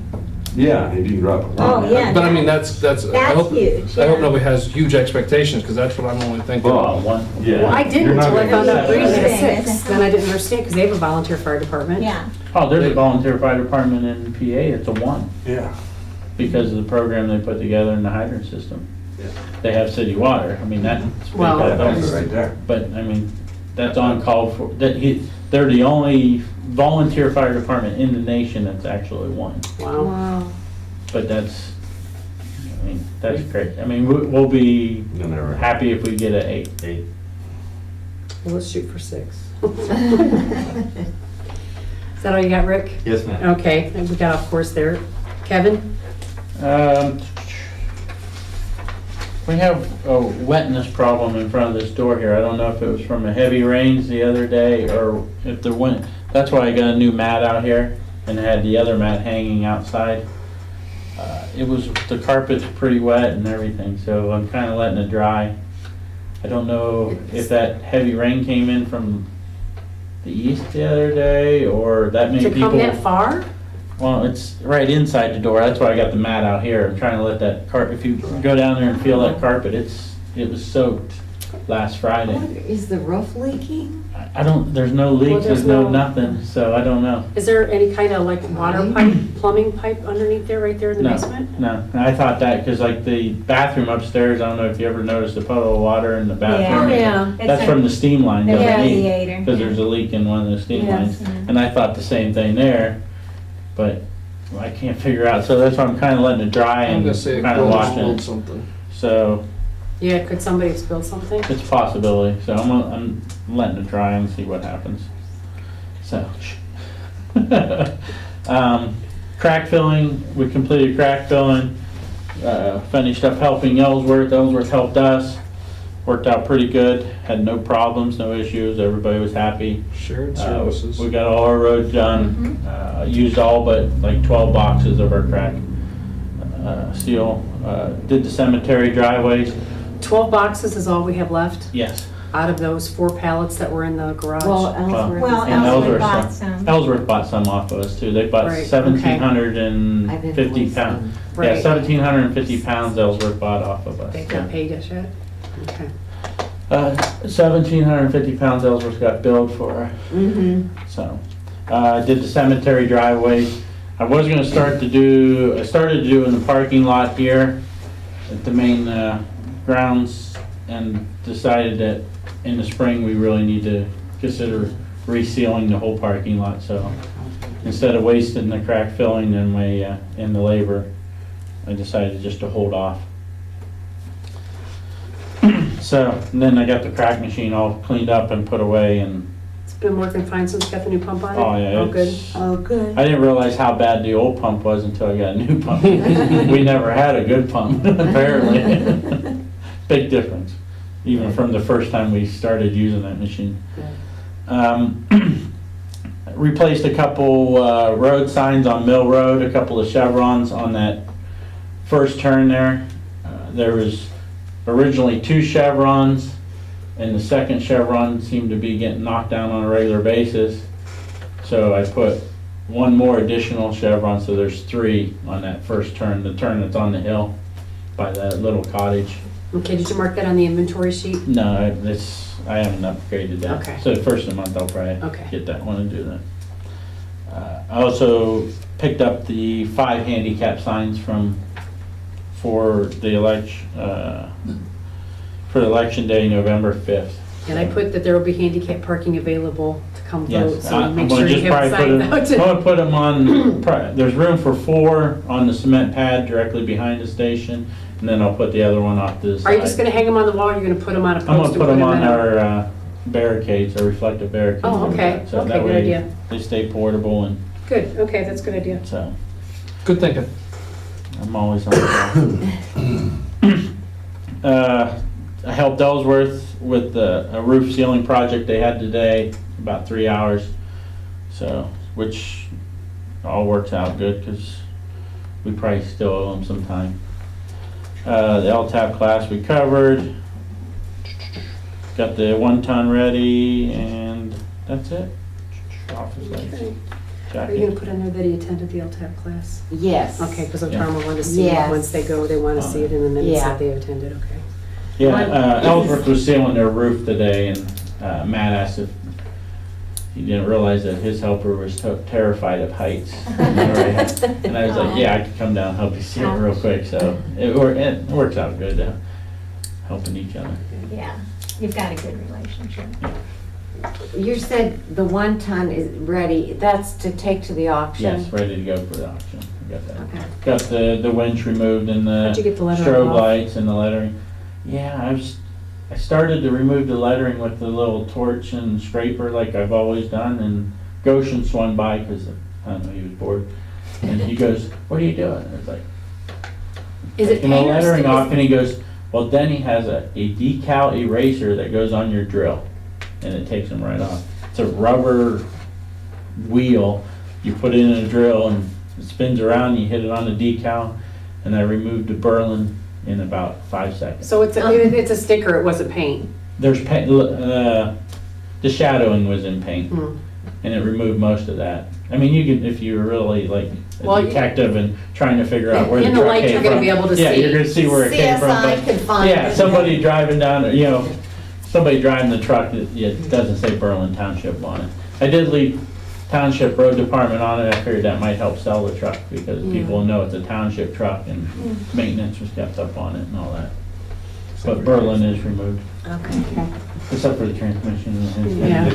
Yeah, if you can drop a Oh, line. yeah. But I mean, that's, I That's hope, huge, I hope yeah. nobody has huge expectations, because that's what I'm only thinking. Well, One. yeah. Well, I didn't You're not until I gonna found get out Green had a Interesting, isn't 6. it? Then I didn't understand, because they have a volunteer fire department. Yeah, Oh, there's a volunteer fire department in PA, it's a 1, Yeah. because of the program they put together in the hydrant system. Yeah. They have city water, I mean, that's. Well, That's right there. But, I mean, that's on call for, they're the only volunteer fire department in the nation that's actually 1. Wow. Wow. But that's, I mean, that's great. I mean, we'll be You'll never. happy if we get an 8. Well, let's shoot for 6. Is that all you got, Rick? Yes, ma'am. Okay, and we got off course there. Kevin? We have a wetness problem in front of this door here. I don't know if it was from a heavy rains the other day or if there went, that's why I got a new mat out here and had the other mat hanging outside. It was, the carpet's pretty wet and everything, so I'm kind of letting it dry. I don't know if that heavy rain came in from the east the other day or that many To people. come that far? Well, it's right inside the door, that's why I got the mat out here, I'm trying to let that carpet, if you go down there and feel that carpet, it was soaked last Friday. Is the roof leaking? I don't, there's no Well, leaks, there's there's no no- nothing, so I don't know. Is there any kind of like water pipe, plumbing pipe underneath there, right there in the No, basement? no, I thought that, cause like the bathroom upstairs, I don't know if you ever noticed a puddle of water in the bathroom. Yeah. That's from the steam line the going in, radiator. cause there's a leak in one of the steam lines. And I thought the same thing there, but I can't figure out, so that's why I'm kinda letting it dry I'm and gonna say kinda it watching spilled it. something. So, Yeah, could somebody have spilled something? it's a possibility, so I'm letting it dry and see what happens. So, crack filling, we completed crack filling, finished up helping Ellsworth. Ellsworth helped us, worked out pretty good, had no problems, no issues, everybody was happy. Shared services. We got all our roads done, used all but like 12 boxes of our crack steel. Did the cemetery driveways, 12 boxes is all we have left yes. out of those 4 pallets that were in the garage? Well, Ellsworth. Well, is- And Ellsworth Ellsworth bought some. some. Ellsworth bought some off of us too. They bought Right, okay. 1,750 invoiced pounds. them. Yeah, Right. 1,750 pounds Ellsworth bought off of us. They got paid us yet? Okay. 1,750 pounds Ellsworth got billed for, so. Did the cemetery driveways. I was gonna start to do, I started to do in the parking lot here at the main grounds and decided that in the spring, we really need to consider resealing the whole parking lot, so instead of wasting the crack filling and the labor, I decided just to hold off. So, and then I got the crack machine all cleaned up and put away and, It's been working fine since you got the new pump on it? oh yeah, Oh, good. it's, Oh, good. I didn't realize how bad the old pump was until I got a new pump. We never had a good pump, apparently. Big difference, even from the first time we started using that machine. Replaced a couple road signs on Mill Road, a couple of chevrons on that first turn there. There was originally 2 chevrons, and the second chevron seemed to be getting knocked down on a regular basis. So I put one more additional chevron, so there's 3 on that first turn, the turn that's on the hill by that little cottage. Okay, did you mark that on the inventory sheet? No, I haven't upgraded that. Okay. So the first of the month I'll probably Okay. get that one and do that. I also picked up the 5 handicap signs for the election day, November 5th. And I put that there will be handicap parking available to come vote, Yes, so I'm make gonna sure you just have a probably sign put out. I'm gonna put them on, there's room for 4 on the cement pad directly behind the station, and then I'll put the other one off to the side. Are you just gonna hang them on the wall, or you're gonna put them on a I'm gonna post and put them on in a- our barricades, our reflective barricades. Oh, okay. So Okay, that good way idea. they stay portable and Good, okay, that's a good idea. so Good thinking. I'm always on the I helped Ellsworth with a roof sealing project they had today, about 3 hours. So, which all works out good because we probably still owe them some time. The LTAP class we covered. Got the 1 ton ready and that's it. Office lights. Okay. Are you gonna put in there that he attended the LTAP class? Yes. Okay, because Yeah. Tarma wanted to see it. Yes. Once they go, they want to see it in the minutes Yeah. that they attended, okay. Yeah, Ellsworth was sealing their roof today, and Matt asked if he didn't realize that his helper was terrified of heights. And I was like, yeah, I could come down and help you see it real quick, so it works out good, helping each other. Yeah, you've got a good relationship. You said the 1 ton is ready, that's to take to the auction? Yes, ready to go for the auction. I got that. Okay. Got the winch removed and How'd you the get the lettering strobe off? lights and the lettering. Yeah, I started to remove the lettering with the little torch and scraper like I've always done, and Goshen swung by because, I don't know, he was bored. And he goes, "What are you doing?" I was like, Is it taking the paint or lettering stick- off, and he goes, "Well, then he has a decal eraser that goes on your drill, and it takes them right off. It's a rubber wheel, you put it in a drill and it spins around, you hit it on the decal, and I removed the Berlin in about 5 seconds. So it's a sticker, it wasn't paint? There's paint, the shadowing was in paint, Hmm. and it removed most of that. I mean, you can, if you were really like Well, a you- detective and trying to figure out where the In the truck light, came you're from. gonna be able to Yeah, see. you're gonna see where it came from, CSI but, could find yeah, it. somebody driving down, somebody driving the truck, it doesn't say Berlin Township on it. I did leave Township Road Department on it, I figured that might help sell the truck, because people know it's a township truck, and maintenance was kept up on it and all that. But Berlin is removed, Okay. except for the transmission. Yeah.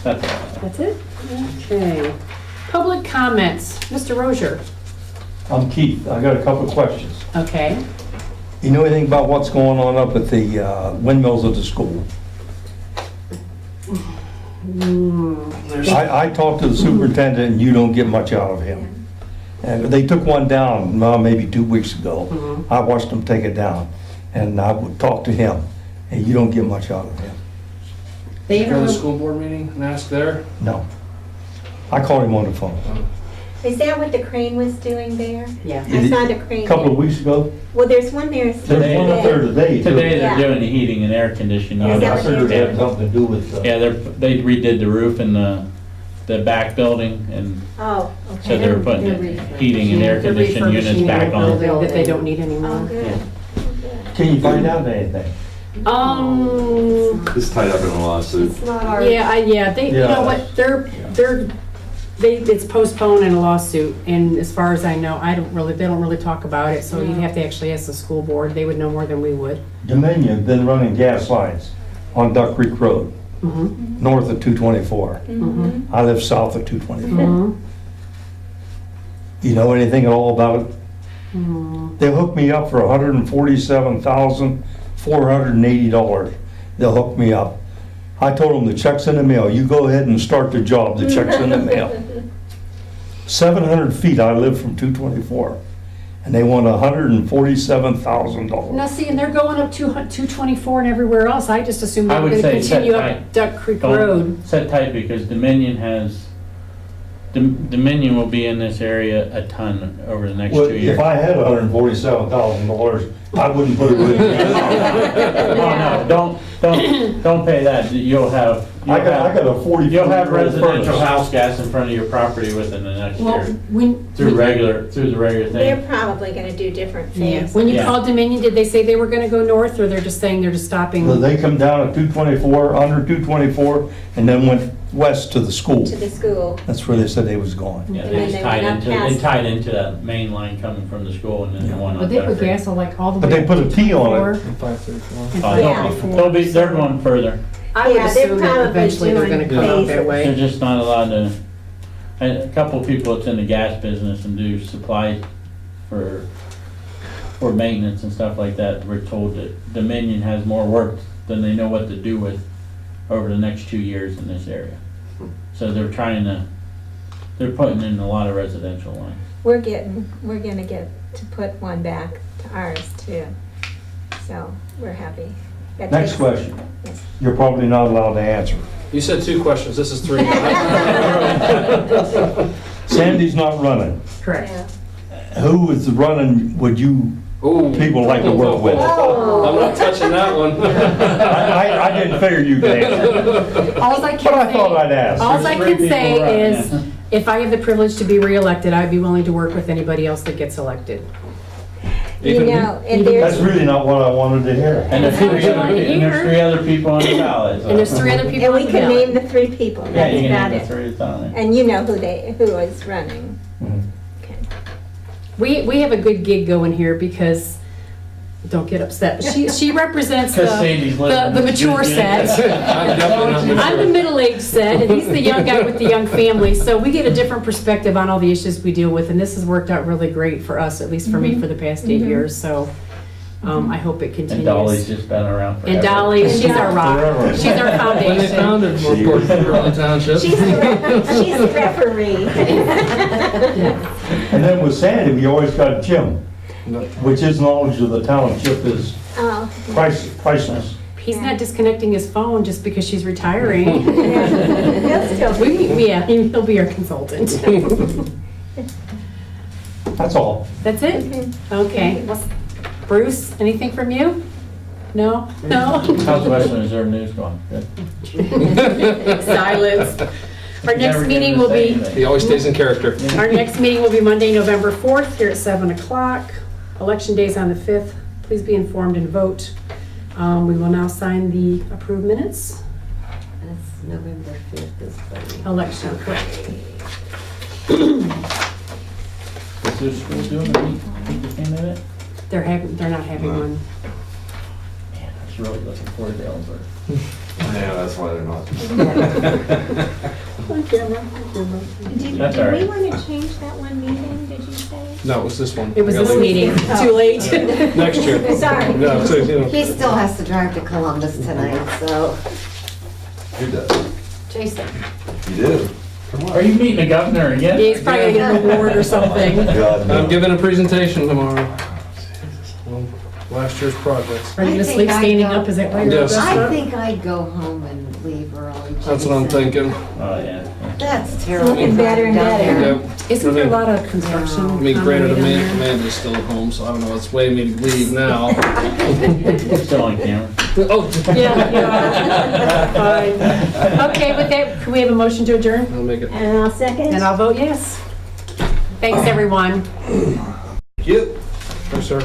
That's all. That's it? Okay. Public comments, Mr. Rozier. I'm Keith, I got a couple of questions. Okay. You know anything about what's going on up at the windmills at the school? I talked to the superintendent, and you don't get much out of him. And they took one down, maybe 2 weeks ago. I watched them take it down, and I would talk to him, and you don't get much out of him. They Go to the even, school board meeting and ask there. No. I called him on the phone. Is that what the crane was doing there? yeah. I saw the crane. A couple of there. weeks ago. Well, there's one there. There's one up there today, too. Today, Yeah. they're doing the heating and air conditioning. Is that I what figured it you're had something to do with, Yeah, they redid the roof in the back building, and Oh, so okay. they're putting heating and air They're conditioning units refurbishing back the on. building that they don't need Oh, anymore. good. Yeah. can you find out anything? It's tied up in a lawsuit. It's not our. They, you Yeah. know what, it's postponed in a lawsuit, and as far as I know, they don't really talk about it, so you'd have to actually ask the school board, they would know more than we would. Dominion been running gas lines on Duck Creek Road, north of 224. I live south of 224. You know anything at all about it? They hooked me up for $147,480. They'll hook me up. I told them the check's in the mail. You go ahead and start the job. The check's in the mail. 700 feet I live from 224, and they want $147,000. Now, see, and they're going up 224 and everywhere else, I just assumed they I were would gonna say set continue tight. up Duck Creek Road. Don't set tight, because Dominion will be in this area a ton over the next Well, 2 years. if I had $147,000, I wouldn't put it with you. No, don't pay that, I got a 40. you'll have residential house gas in front of your property within the next Well, year, when, through the regular They're thing. probably gonna do different yeah, things. when you Yeah. called Dominion, did they say they were gonna go north, or they're just saying they're just stopping? They come down at 224, under 224, and then went west to the school. To the school. That's where they said they was going. Yeah, And they then just they tied went up into, past- that main line coming from the school, and then the one on But they put Duck Creek. gas on like all the way. But they up put a to T on it. 24 In 534. and Oh, Yeah. 524. they're going further. I would Yeah, they're assume that probably eventually they're gonna doing come out that phases. They're way. just not allowed to, a couple of people that's in the gas business and do supply for maintenance and stuff like that, we're told that Dominion has more work than they know what to do with over the next 2 years in this area. So they're putting in a lot of residential lines. We're gonna get to put one back to ours too. So, we're happy. That Next takes- question. Yes. You're probably not allowed to answer. You said 2 questions, this is 3. Sandy's not running. Correct. Yeah. Who is running, would you Ooh. people like to work with. I'm not touching that one. I didn't figure you could answer, All I but I thought I'd ask. All I There's can three people say running, is, yeah. if I have the privilege to be reelected, I'd be willing to work with anybody else that gets elected. You Even- know, and That's there's, really not what I wanted to hear. And there's three other people on the ballot. so- And there's 3 other people and on we the can ballot. name the 3 people, Yeah, that's you about can name the it. three that's on there. And you know who is running. Mhm. Okay. We have a good gig going here because, don't get upset, but she represents Because Sadie's the living. mature set. I'm definitely not mature. I'm the middle-aged set, and he's the young guy with the young family, so we get a different perspective on all the issues we deal with, and this has worked out really great for us, at least for me, for the past 8 years, so I hope it continues. And Dolly's just been around forever. And Dolly, she's our rock, Forever. she's our When they foundation. founded North Township. She's the referee. And then with Sandy, we always got Jim, which his knowledge of the township is Oh, priceless. He's not disconnecting his phone just because she's retiring. he'll still be. Yeah, he'll be our consultant. That's all. That's it? Okay. Bruce, anything from you? No? No? How's Western Reserve News going? Good. Silence. Our next Never meeting getting will to say be, anything. He always stays in character. our next meeting will be Monday, November 4th, here at 7 o'clock. Election day is on the 5th. Please be informed and vote. We will now sign the approved minutes. That's November 5th is funny. Election, correct. Is their school doing a week in it? They're not having one. Man, I was really looking forward to Ellsworth. Yeah, that's why they're not. Did That's we all right. want to change that one meeting, did you say? No, it was this one. It was I gotta this leave. meeting. Too late. Next year. Sorry. No, so, you know. He still has to drive to Columbus tonight, so. Who does? Jason. You do? Come Are you meeting the governor again? Yeah, he's probably gonna get an award or something. God, no. I'm giving a presentation tomorrow. Well, last year's projects. Are you I gonna think sleep I standing know. up? Is that why you're Yes. dressed I up? think I'd go home and leave early. That's what I'm Jason. thinking. Oh, yeah. That's terrible. Looking better and Down there. better. Yep. Isn't there a lot of construction? I mean, granted, on the way down there? Amanda's still at home, so I don't know, it's way me to leave now. Still on camera. Oh, Yeah, you are. Fine. Okay, with that, can we have a motion to adjourn? I'll make it. And I'll second. And I'll vote yes. Thanks, everyone. Cute. Yes, sir.